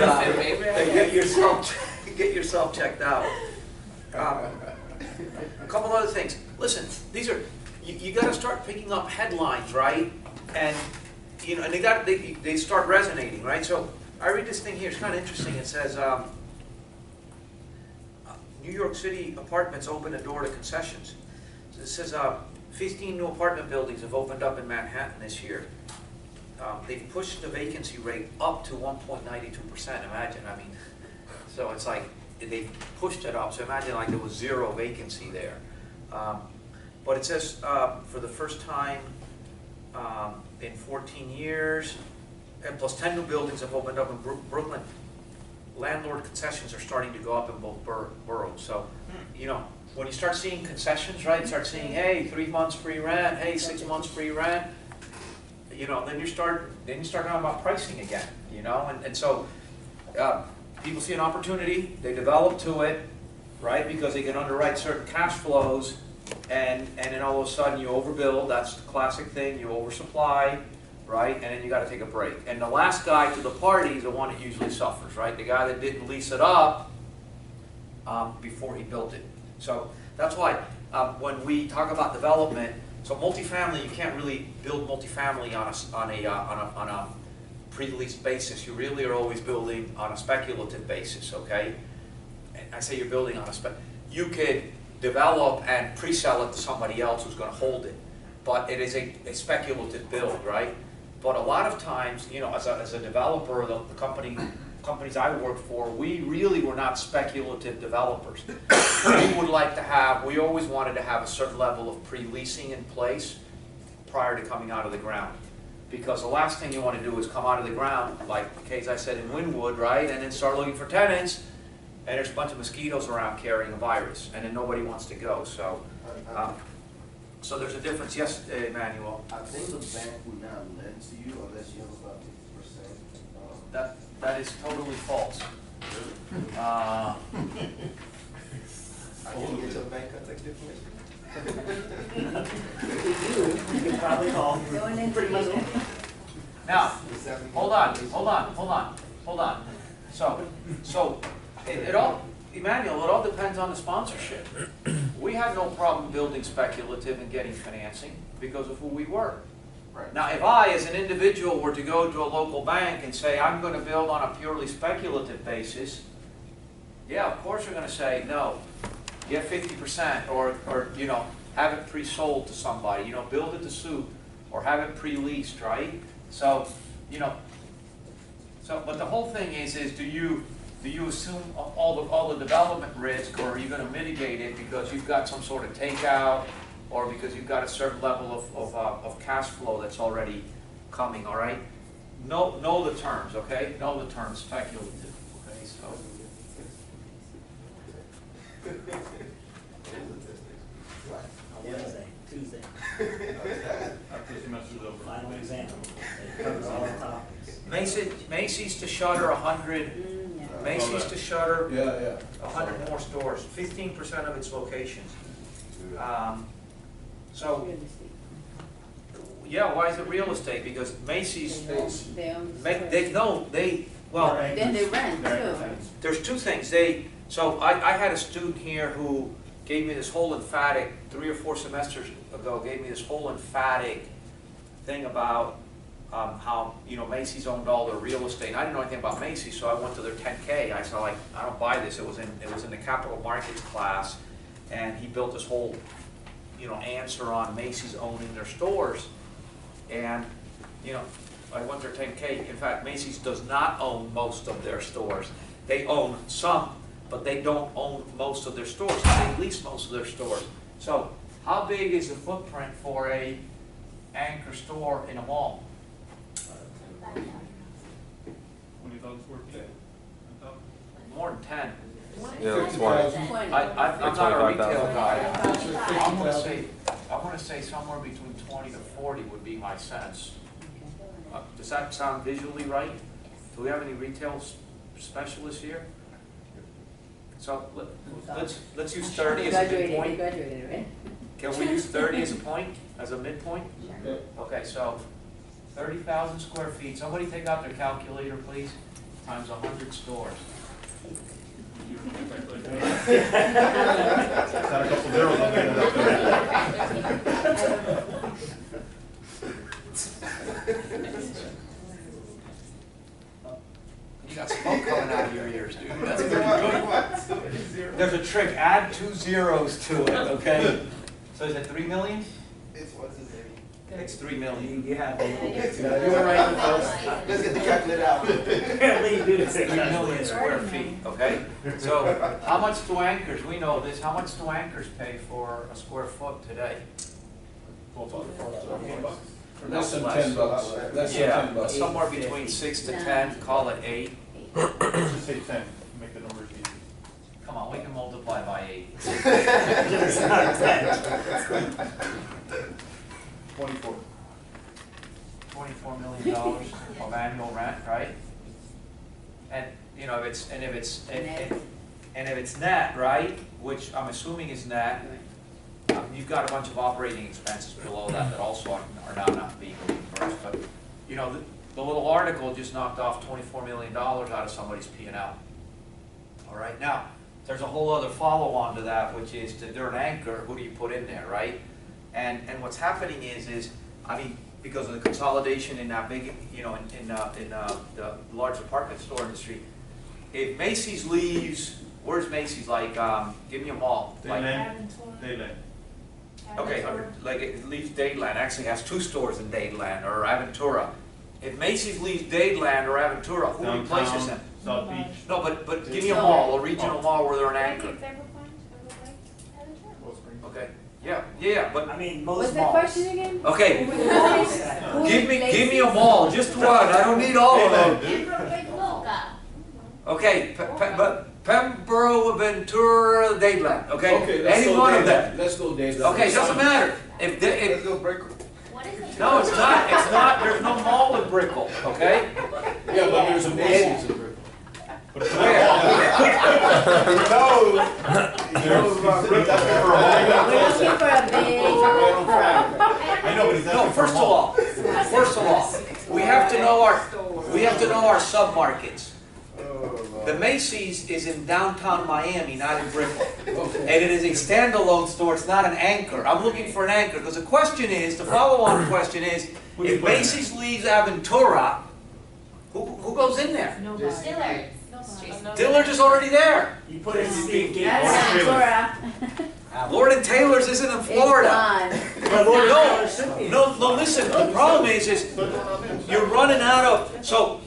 Speaker 1: get yourself checked out. A couple other things. Listen, these are you got to start picking up headlines, right? And you know, and they start resonating, right? So I read this thing here. It's kind of interesting. It says New York City apartments open a door to concessions. So it says 15 new apartment buildings have opened up in Manhattan this year. They've pushed the vacancy rate up to 1.92%. Imagine, I mean, so it's like they've pushed it up. So imagine like there was zero vacancy there. But it says for the first time in 14 years, and plus 10 new buildings have opened up in Brooklyn. Landlord concessions are starting to go up in both boroughs. So, you know, when you start seeing concessions, right, start seeing, hey, 3 months free rent, hey, 6 months free rent, you know, then you start talking about pricing again, you know, and so people see an opportunity, they develop to it, right, because they can underwrite certain cash flows, and then all of a sudden you overbuild. That's the classic thing, you oversupply, right, and then you got to take a break. And the last guy to the party is the one that usually suffers, right, the guy that didn't lease it up before he built it. So that's why when we talk about development, so multifamily, you can't really build multifamily on a pre-leased basis. You really are always building on a speculative basis, okay? And I say you're building on a you could develop and pre-sell it to somebody else who's going to hold it, but it is a speculative build, right? But a lot of times, you know, as a developer, the companies I worked for, we really were not speculative developers. We always wanted to have a certain level of pre-leasing in place prior to coming out of the ground. Because the last thing you want to do is come out of the ground, like the case I said in Wynwood, right, and then start looking for tenants, and there's a bunch of mosquitoes around carrying a virus, and then nobody wants to go. So, so there's a difference. Yes, Emmanuel?
Speaker 10: I think the bank would not lend to you unless you have about 50%.
Speaker 1: That is totally false.
Speaker 10: I can get your bank contact information.
Speaker 8: You can probably call pretty much anything.
Speaker 1: Now, hold on. So it all, Emmanuel, it all depends on the sponsorship. We had no problem building speculative and getting financing because of who we were.
Speaker 10: Right.
Speaker 1: Now, if I, as an individual, were to go to a local bank and say, I'm going to build on a purely speculative basis, yeah, of course you're going to say, no, get 50%, or you know, have it pre-sold to somebody, you know, build it to suit, or have it pre-leased, right? So, you know, but the whole thing is do you assume all the development risk, or are you going to mitigate it because you've got some sort of takeout, or because you've got a certain level of cash flow that's already coming, all right? Know the terms, okay? Know the terms, speculative, okay? So.
Speaker 8: Tuesday.
Speaker 3: After the semester's over.
Speaker 8: Final exam. It covers all the topics.
Speaker 1: Macy's to shutter 100. Macy's to shutter 100 more stores. 15% of its locations. So, yeah, why is it real estate? Because Macy's,
Speaker 7: They own the
Speaker 1: well,
Speaker 7: Then they rent too.
Speaker 1: there's two things. So I had a student here who gave me this whole emphatic, 3 or 4 semesters ago, gave me this whole emphatic thing about how, you know, Macy's owned all their real estate. I didn't know anything about Macy's, so I went to their 10K. I said, like, I don't buy this. It was in the capital markets class, and he built this whole, you know, answer on Macy's owning their stores. And, you know, I went to their 10K. In fact, Macy's does not own most of their stores. They own some, but they don't own most of their stores. They lease most of their stores. So how big is the footprint for a anchor store in a mall?
Speaker 3: 20,000 square feet.
Speaker 1: More than 10.
Speaker 10: Yeah, 20.
Speaker 1: I'm not a retail guy. I want to wanna say somewhere between 20 to 40 would be my sense. Does that sound visually right? Do we have any retail specialists here? So let's use 30 as a midpoint.
Speaker 7: Graduated, right?
Speaker 1: Can we use 30 as a point, as a midpoint?
Speaker 7: Sure.
Speaker 1: Okay, so 30,000 square feet. Somebody take out their calculator, please, times 100 stores.
Speaker 3: Got a couple zeros on the end of
Speaker 1: You got smoke coming out of your ears, dude. That's pretty good. There's a trick. Add 2 zeros to it, okay? So is it 3 million?
Speaker 10: It's, what's his name?
Speaker 1: It's 3 million.
Speaker 8: You have.
Speaker 1: You were right in the first.
Speaker 10: Let's get the calculator out.
Speaker 8: Apparently you do the
Speaker 1: 3 million square feet, okay? So how much do anchors, we know this, how much do anchors pay for a square foot today?
Speaker 6: Less than $10, less than
Speaker 1: Yeah,
Speaker 6: $10.
Speaker 1: somewhere between 6 to 10, call it 8.
Speaker 3: Let's just say 10, make the numbers easy.
Speaker 1: Come on, we can multiply by 8.
Speaker 8: It's not 10.
Speaker 3: 24.
Speaker 1: $24 million of annual rent, right? And, you know, if it's net, right, which I'm assuming is net, you've got a bunch of operating expenses below that also are now not being reimbursed, but, you know, the little article just knocked off $24 million out of somebody's P&L. All right, now, there's a whole other follow-on to that, which is that they're an anchor, who do you put in there, right? And what's happening is, I mean, because of the consolidation in that big, you know, in the large department store industry, if Macy's leaves, where's Macy's? Like, give me a mall. Like,
Speaker 3: Dayland.
Speaker 1: okay, like it leaves Dadeland, actually has 2 stores in Dadeland or Aventura. If Macy's leaves Dadeland or Aventura, who replaces them?
Speaker 3: South Beach.
Speaker 1: No, but give me a mall, a regional mall where they're an anchor. Okay, yeah, but,
Speaker 8: I mean,
Speaker 7: What's
Speaker 8: most
Speaker 7: the
Speaker 8: malls.
Speaker 7: question again?
Speaker 1: okay,
Speaker 7: Who
Speaker 1: give me
Speaker 7: replaces-
Speaker 1: a mall, just one, I don't need all of them.
Speaker 4: Luca.
Speaker 1: Okay, but Pembroke, Ventura, Dadeland, okay?
Speaker 6: Okay, let's
Speaker 1: Any
Speaker 6: go
Speaker 1: one of
Speaker 6: Dayland.
Speaker 1: them.
Speaker 6: Let's go Dayland.
Speaker 1: Okay, doesn't matter. If,
Speaker 10: Let's go break.
Speaker 4: What is it?
Speaker 1: no, it's not, there's no mall in Brickell, okay?
Speaker 6: Yeah, but there's a Macy's in Brickell.
Speaker 3: But it's
Speaker 1: Where?
Speaker 7: We're looking for a big.
Speaker 3: I know, but he's
Speaker 1: No,
Speaker 3: asking for a
Speaker 1: first of
Speaker 3: mall.
Speaker 1: all, we have to know our submarkets. The Macy's is in downtown Miami, not in Brickell. And it is a standalone store, it's not an anchor. I'm looking for an anchor, because the question is, the follow-on question is,
Speaker 3: Who do you
Speaker 1: if
Speaker 3: put in
Speaker 1: Macy's leaves Aventura, who goes in there?
Speaker 5: Nobody.
Speaker 4: Dillard's.
Speaker 1: Dillard's is already there.
Speaker 8: You put in Steve Gates.
Speaker 7: That's Ventura.
Speaker 1: Lord and Taylor's isn't in
Speaker 7: It's
Speaker 1: Florida.
Speaker 7: gone.
Speaker 8: But Lord,
Speaker 1: No,
Speaker 8: should be.
Speaker 1: no, listen, the problem is you're running out of, so,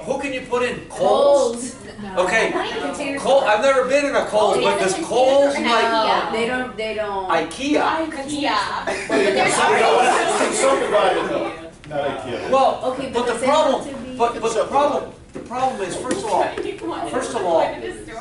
Speaker 1: who can you put in? Kohl's?
Speaker 5: No.
Speaker 1: Okay,
Speaker 7: Container
Speaker 1: Kohl, I've never been in a Kohl's, but does Kohl's like
Speaker 7: No, they don't,
Speaker 1: IKEA?
Speaker 4: Yeah.
Speaker 3: Subdivided though, not IKEA.
Speaker 1: Well,
Speaker 7: Okay,
Speaker 1: but
Speaker 7: but
Speaker 1: the
Speaker 7: does it have
Speaker 1: problem,
Speaker 7: to be-
Speaker 1: but the problem is, first of all,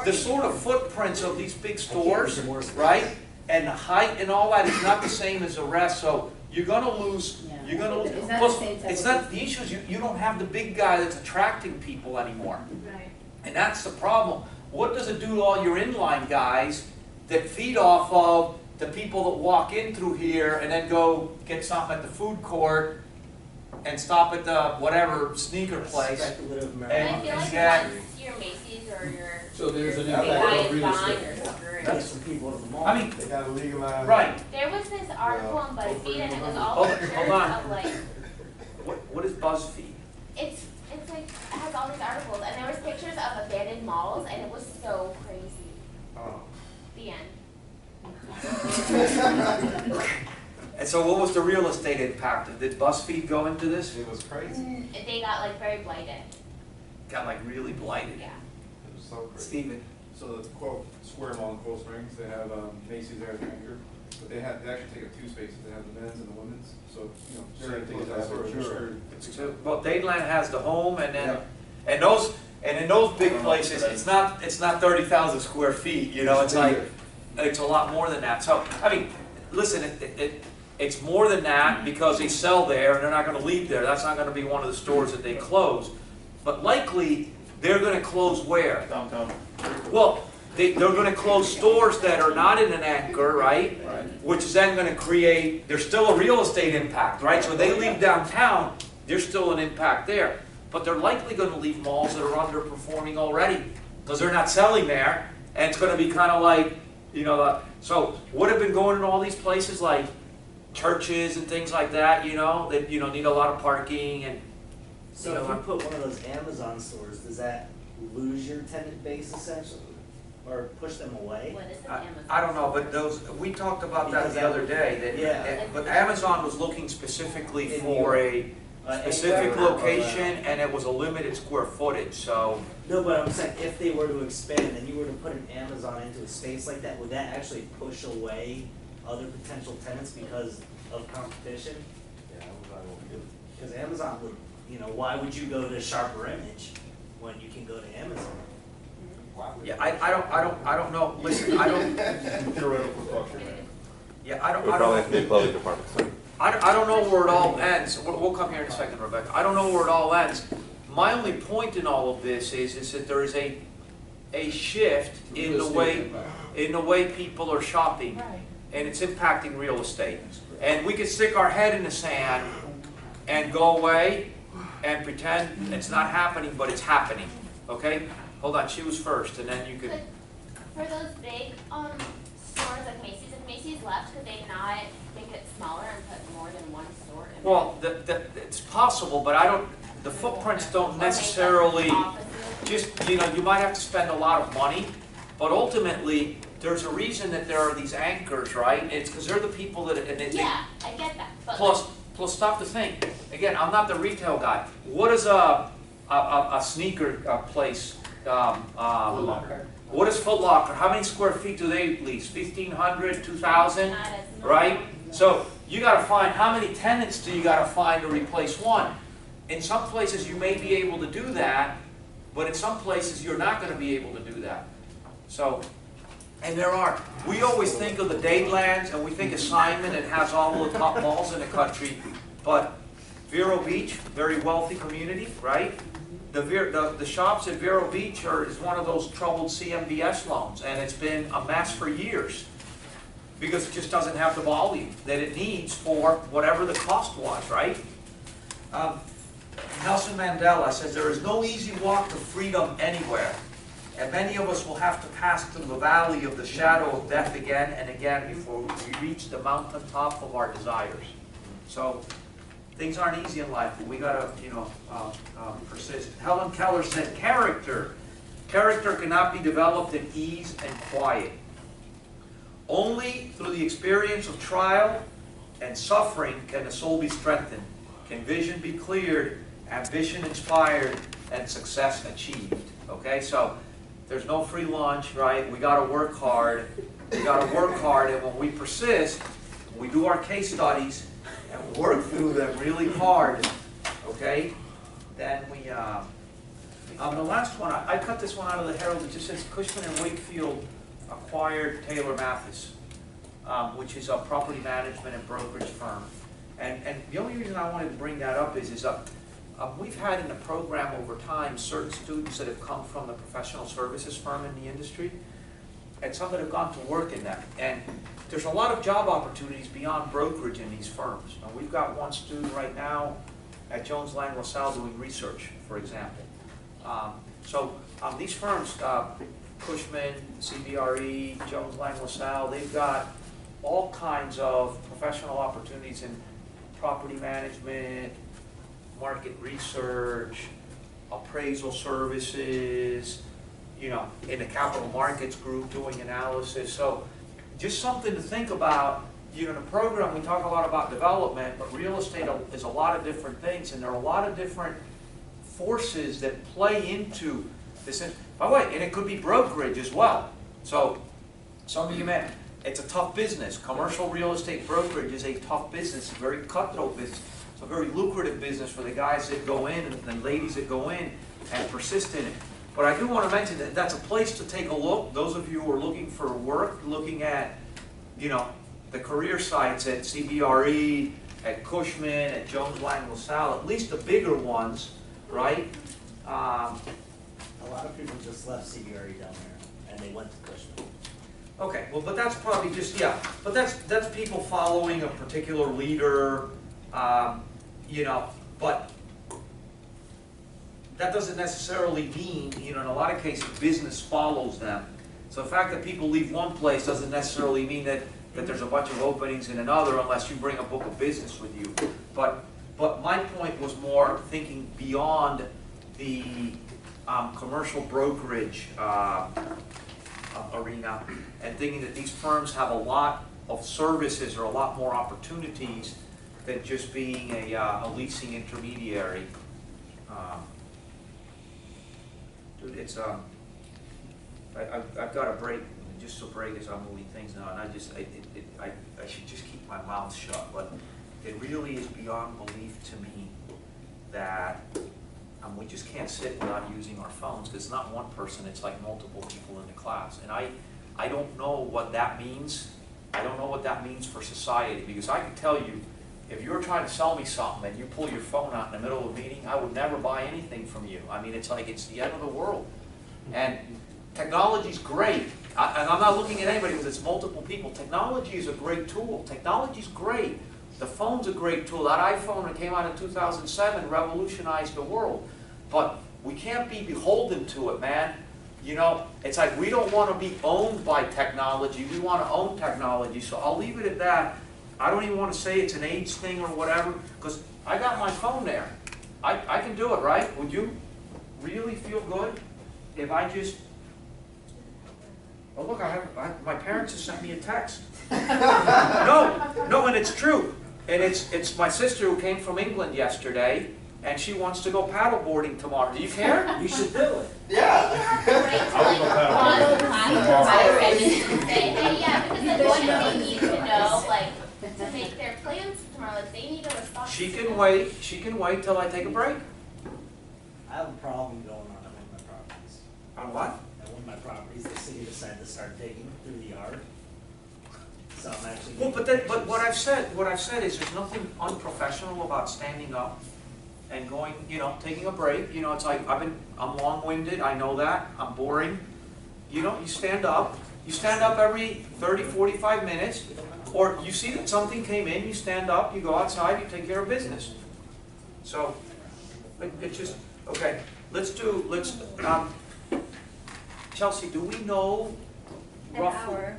Speaker 1: the sort of footprints of these big stores, right? And the height and all that is not the same as the rest, so you're gonna lose, you're gonna lose.
Speaker 7: It's not the
Speaker 1: Plus,
Speaker 7: same type
Speaker 1: it's
Speaker 7: of-
Speaker 1: not, the issue is you don't have the big guy that's attracting people anymore.
Speaker 5: Right.
Speaker 1: And that's the problem. What does it do to all your inline guys that feed off of the people that walk in through here and then go get something at the food court and stop at the whatever sneaker place?
Speaker 8: Speculative
Speaker 4: And
Speaker 8: marijuana.
Speaker 4: I feel like
Speaker 1: Yeah.
Speaker 4: once your Macy's or your
Speaker 6: So there's an
Speaker 4: big
Speaker 6: impact
Speaker 4: guy
Speaker 6: on
Speaker 4: is
Speaker 6: real
Speaker 4: gone,
Speaker 6: estate.
Speaker 4: you're screwed.
Speaker 8: Get some people to the mall.
Speaker 1: I mean,
Speaker 2: They gotta legalize.
Speaker 1: right.
Speaker 4: There was this article on BuzzFeed and it was all
Speaker 1: Hold
Speaker 4: pictures
Speaker 1: on.
Speaker 4: of like,
Speaker 1: What is BuzzFeed?
Speaker 4: it's like, it has all these articles and there was pictures of abandoned malls and it was so crazy.
Speaker 2: Oh.
Speaker 4: The end.
Speaker 1: And so what was the real estate impact? Did BuzzFeed go into this?
Speaker 2: It was crazy.
Speaker 4: They got like very blighted,
Speaker 1: Got like really blighted.
Speaker 4: yeah.
Speaker 2: It was so crazy.
Speaker 1: Steven?
Speaker 11: So the quote Square Mall in Cold Springs, they have Macy's there as an anchor, but they actually take up 2 spaces. They have the men's and the women's. So certain things that sort of screwed.
Speaker 1: Well, Dadeland has the home and then, and in those big places, it's not 30,000 square feet, you know, it's like, it's a lot more than that. So, I mean, listen, it's more than that because they sell there and they're not gonna leave there. That's not gonna be one of the stores that they close. But likely, they're gonna close where?
Speaker 3: Downtown.
Speaker 1: Well, they're gonna close stores that are not in an anchor, right? Which is then gonna create, there's still a real estate impact, right? So when they leave downtown, there's still an impact there. But they're likely gonna leave malls that are underperforming already, because they're not selling there, and it's gonna be kinda like, you know, so would have been going in all these places like churches and things like that, you know, that, you know, need a lot of parking and,
Speaker 8: So if you put one of those Amazon stores, does that lose your tenant base essentially? Or push them away?
Speaker 4: What is an
Speaker 1: I
Speaker 4: Amazon?
Speaker 1: don't know, but those, we talked about that
Speaker 8: Because
Speaker 1: the other day, that,
Speaker 8: Yeah.
Speaker 1: but Amazon was looking specifically for a specific location, and it was a limited square footage, so.
Speaker 8: No, but I'm saying if they were to expand and you were to put an Amazon into a space like that, would that actually push away other potential tenants because of competition?
Speaker 2: Yeah, Amazon won't do it.
Speaker 8: Because Amazon would, you know, why would you go to Sharper Image when you can go to Amazon?
Speaker 1: Yeah, I don't know, listen, I don't,
Speaker 3: Theoretical thought.
Speaker 1: yeah, I don't,
Speaker 12: We
Speaker 1: I
Speaker 12: probably
Speaker 1: don't.
Speaker 12: have to be clothing department, sorry.
Speaker 1: I don't know where it all ends. We'll come here in a second, Rebecca. I don't know where it all ends. My only point in all of this is that there is a shift in the way people are shopping,
Speaker 5: Right.
Speaker 1: and it's impacting real estate. And we can stick our head in the sand and go away and pretend it's not happening, but it's happening. Okay? Hold on, she was first, and then you could.
Speaker 4: For those big stores like Macy's, if Macy's left, could they not make it smaller and put more than one store in?
Speaker 1: Well, it's possible, but I don't. The footprints don't necessarily. Just, you know, you might have to spend a lot of money, but ultimately, there's a reason that there are these anchors, right? It's because they're the people that, and they,
Speaker 4: Yeah, I get that, but
Speaker 1: plus stop to think. Again, I'm not the retail guy. What is a sneaker place? What is Foot Locker? How many square feet do they lease? 1,500, 2,000,
Speaker 4: not as much.
Speaker 1: right? So you got to find, how many tenants do you got to find to replace one? In some places you may be able to do that, but in some places you're not going to be able to do that. So, and there are, we always think of the Dadelands and we think of Simon and has all the top malls in the country, but Vero Beach, very wealthy community, right? The shops at Vero Beach is one of those troubled CMBS loans, and it's been a mess for years because it just doesn't have the volume that it needs for whatever the cost was, right? Nelson Mandela says, there is no easy walk to freedom anywhere, and many of us will have to pass through the valley of the shadow of death again and again before we reach the mountaintop of our desires. So, things aren't easy in life, but we gotta, persist. Helen Keller said, character cannot be developed in ease and quiet. Only through the experience of trial and suffering can the soul be strengthened, can vision be cleared, ambition inspired, and success achieved. Okay, so there's no free lunch, right? We gotta work hard. We gotta work hard, and when we persist, we do our case studies, and work through them really hard, okay? Then we, the last one, I cut this one out of the Herald. It just says Cushman & Wakefield acquired Taylor Mathis, which is a property management and brokerage firm. And the only reason I wanted to bring that up is we've had in the program over time certain students that have come from the professional services firm in the industry, and some that have gone to work in that. And there's a lot of job opportunities beyond brokerage in these firms. Now, we've got one student right now at Jones Lang LaSalle doing research, for example. These firms, Cushman, CBRE, Jones Lang LaSalle, they've got all kinds of professional opportunities in property management, market research, appraisal services, in the capital markets group doing analysis. So just something to think about. In the program we talk a lot about development, but real estate is a lot of different things, and there are a lot of different forces that play into this. By the way, and it could be brokerage as well. So some of you may, it's a tough business. Commercial real estate brokerage is a tough business, a very cutthroat business. It's a very lucrative business for the guys that go in and the ladies that go in and persist in it. But I do want to mention that that's a place to take a look. Those of you who are looking for work, looking at, the career sites at CBRE, at Cushman, at Jones Lang LaSalle, at least the bigger ones, right?
Speaker 8: A lot of people just left CBRE down there, and they went to Cushman.
Speaker 1: Okay, well, but that's probably just, yeah, but that's people following a particular leader, you know, but that doesn't necessarily mean, you know, in a lot of cases, business follows them. So the fact that people leave one place doesn't necessarily mean that there's a bunch of openings in another unless you bring a book of business with you. But my point was more thinking beyond the commercial brokerage arena and thinking that these firms have a lot of services or a lot more opportunities than just being a leasing intermediary. Dude, it's I've got a break, just a break as I'm moving things now, and I should just keep my mouth shut, but it really is beyond belief to me that we just can't sit without using our phones, because it's not one person, it's like multiple people in the class, and I don't know what that means. I don't know what that means for society, because I can tell you, if you're trying to sell me something and you pull your phone out in the middle of a meeting, I would never buy anything from you. I mean, it's like it's the end of the world. And technology's great. And I'm not looking at anybody because it's multiple people. Technology is a great tool. Technology's great. The phone's a great tool. That iPhone that came out in 2007 revolutionized the world. But we can't be beholden to it, man. You know, it's like we don't want to be owned by technology. We want to own technology. So I'll leave it at that. I don't even want to say it's an age thing or whatever, because I got my phone there. I can do it, right? Would you really feel good if I just... Oh, look, my parents just sent me a text. No, and it's true. And it's my sister who came from England yesterday, and she wants to go paddleboarding tomorrow. Do you care?
Speaker 8: You should do it.
Speaker 10: Yeah.
Speaker 4: To make their plans tomorrow, like they need a response.
Speaker 1: She can wait till I take a break.
Speaker 8: I have a problem going on one of my properties.
Speaker 1: On what?
Speaker 8: At one of my properties, the city decided to start digging through the yard. So I'm actually.
Speaker 1: Well, but what I've said is there's nothing unprofessional about standing up and going, you know, taking a break. You know, it's like I'm long-winded, I know that, I'm boring. You know, you stand up every 30, 45 minutes, or you see that something came in, you stand up, you go outside, you take care of business. So, it's just, okay, Chelsea, do we know roughly?
Speaker 12: An hour.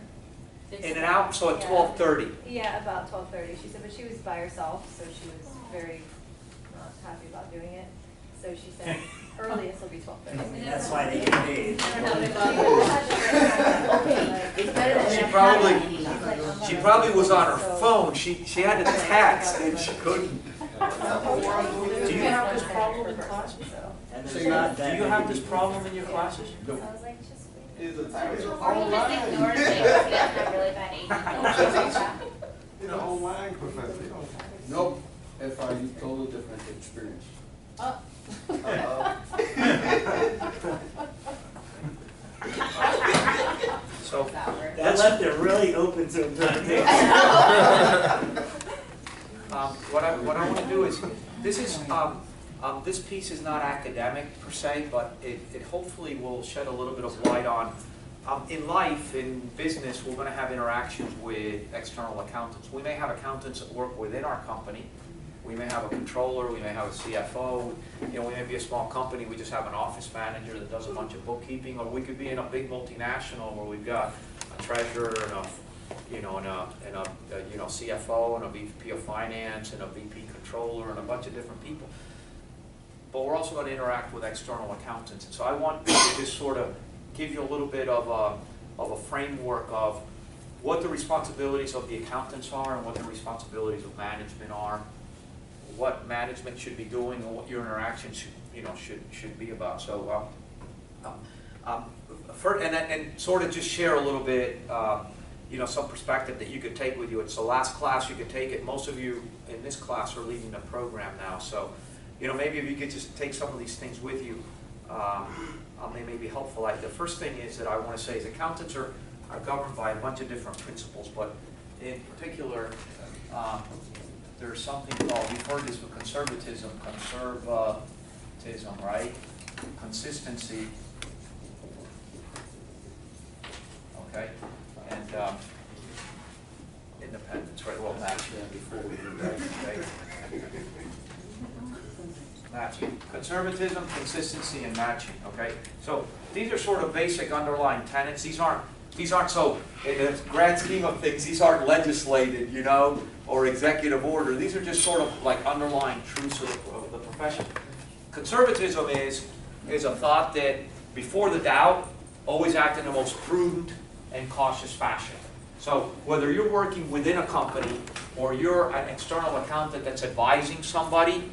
Speaker 1: In an hour, so at
Speaker 12: Yeah.
Speaker 1: 12:30.
Speaker 12: Yeah, about 12:30. She said, but she was by herself, so she was very not happy about doing it. So she said, earliest will be 12:30.
Speaker 8: That's why they get paid.
Speaker 1: She probably was on her phone. She had to text and she couldn't. Do you have this problem in classes?
Speaker 8: And there's not that
Speaker 1: Do you have
Speaker 8: many
Speaker 1: this
Speaker 8: people.
Speaker 1: problem in your classes?
Speaker 12: I was like, just wait.
Speaker 10: Is a
Speaker 4: Or he just ignores it because he doesn't have really bad ADD.
Speaker 2: You're an online professor. You don't-
Speaker 6: Nope, FIU, total different experience.
Speaker 1: So,
Speaker 8: That left it really open to interpretation.
Speaker 1: what I want to do is, this piece is not academic per se, but it hopefully will shed a little bit of light on, in life, in business, we're going to have interactions with external accountants. We may have accountants that work within our company. We may have a controller, we may have a CFO, you know, we may be a small company, we just have an office manager that does a bunch of bookkeeping, or we could be in a big multinational where we've got a treasurer and a CFO and a VP of finance and a VP controller and a bunch of different people. But we're also going to interact with external accountants. And so I want to just sort of give you a little bit of a framework of what the responsibilities of the accountants are and what the responsibilities of management are, what management should be doing, and what your interactions should be about. So, and sort of just share a little bit, some perspective that you could take with you. It's the last class you could take it. Most of you in this class are leaving the program now, so maybe if you could just take some of these things with you, they may be helpful. The first thing is that I want to say is accountants are governed by a bunch of different principles, but in particular, there's something called, you've heard this with conservatism, right? Consistency. Okay, and independence, right? Well, matching. Okay. Matching. Conservatism, consistency, and matching. Okay, so these are sort of basic underlying tenets. These aren't so, in the grand scheme of things, these aren't legislated, you know, or executive order. These are just sort of like underlying truths of the profession. Conservatism is a thought that before the doubt, always act in the most prudent and cautious fashion. So whether you're working within a company or you're an external accountant that's advising somebody,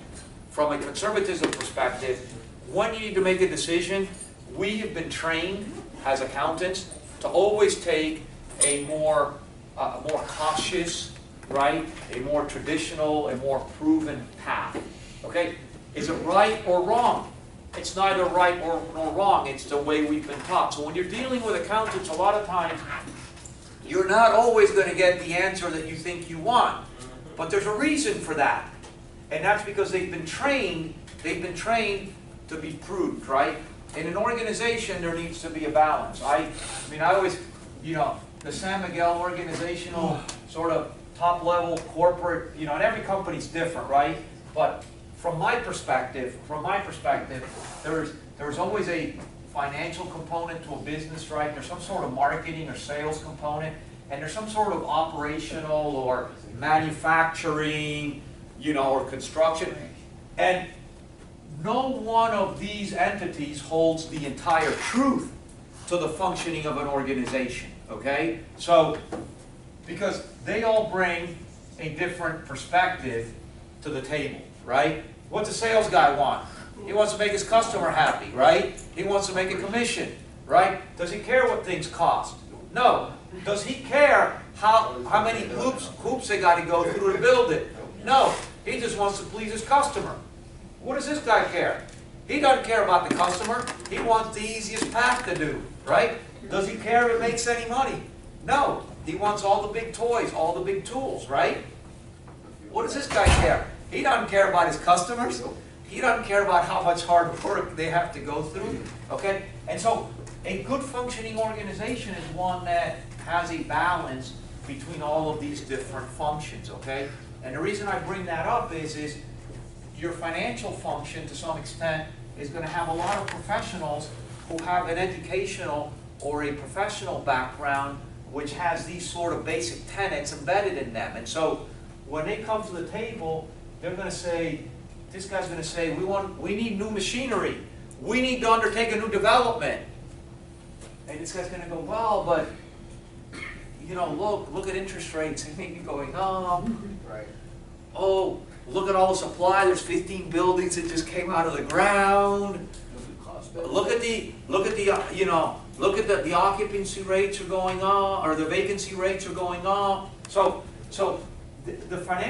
Speaker 1: from a conservatism perspective, when you need to make a decision, we have been trained as accountants to always take a more cautious, right, a more traditional, a more proven path. Okay? Is it right or wrong? It's neither right nor wrong. It's the way we've been taught. So when you're dealing with accountants, a lot of times, you're not always going to get the answer that you think you want. But there's a reason for that. And that's because they've been trained to be prudent, right? In an organization, there needs to be a balance. I always, you know, the San Miguel organizational sort of top-level corporate, you know, and every company's different, right? But from my perspective, there's always a financial component to a business, right? There's some sort of marketing or sales component, and there's some sort of operational or manufacturing, you know, or construction. And no one of these entities holds the entire truth to the functioning of an organization, okay? So, because they all bring a different perspective to the table, right? What's a sales guy want? He wants to make his customer happy, right? He wants to make a commission, right? Does he care what things cost? No. Does he care how many hoops they got to go through to build it? No. He just wants to please his customer. What does this guy care? He doesn't care about the customer. He wants the easiest path to do, right? Does he care if it makes any money? No. He wants all the big toys, all the big tools, right? What does this guy care? He doesn't care about his customers. He doesn't care about how much hard work they have to go through, okay? And so a good functioning organization is one that has a balance between all of these different functions, okay? And the reason I bring that up is your financial function, to some extent, is going to have a lot of professionals who have an educational or a professional background which has these sort of basic tenets embedded in them. And so when they come to the table, they're going to say, this guy's going to say, we need new machinery. We need to undertake a new development. And this guy's going to go, well, but, you know, look at interest rates. They may be going up.
Speaker 10: Right.
Speaker 1: Oh, look at all the supply. There's 15 buildings that just came out of the ground. Look at the occupancy rates are going up, or the vacancy rates are going up. So the financial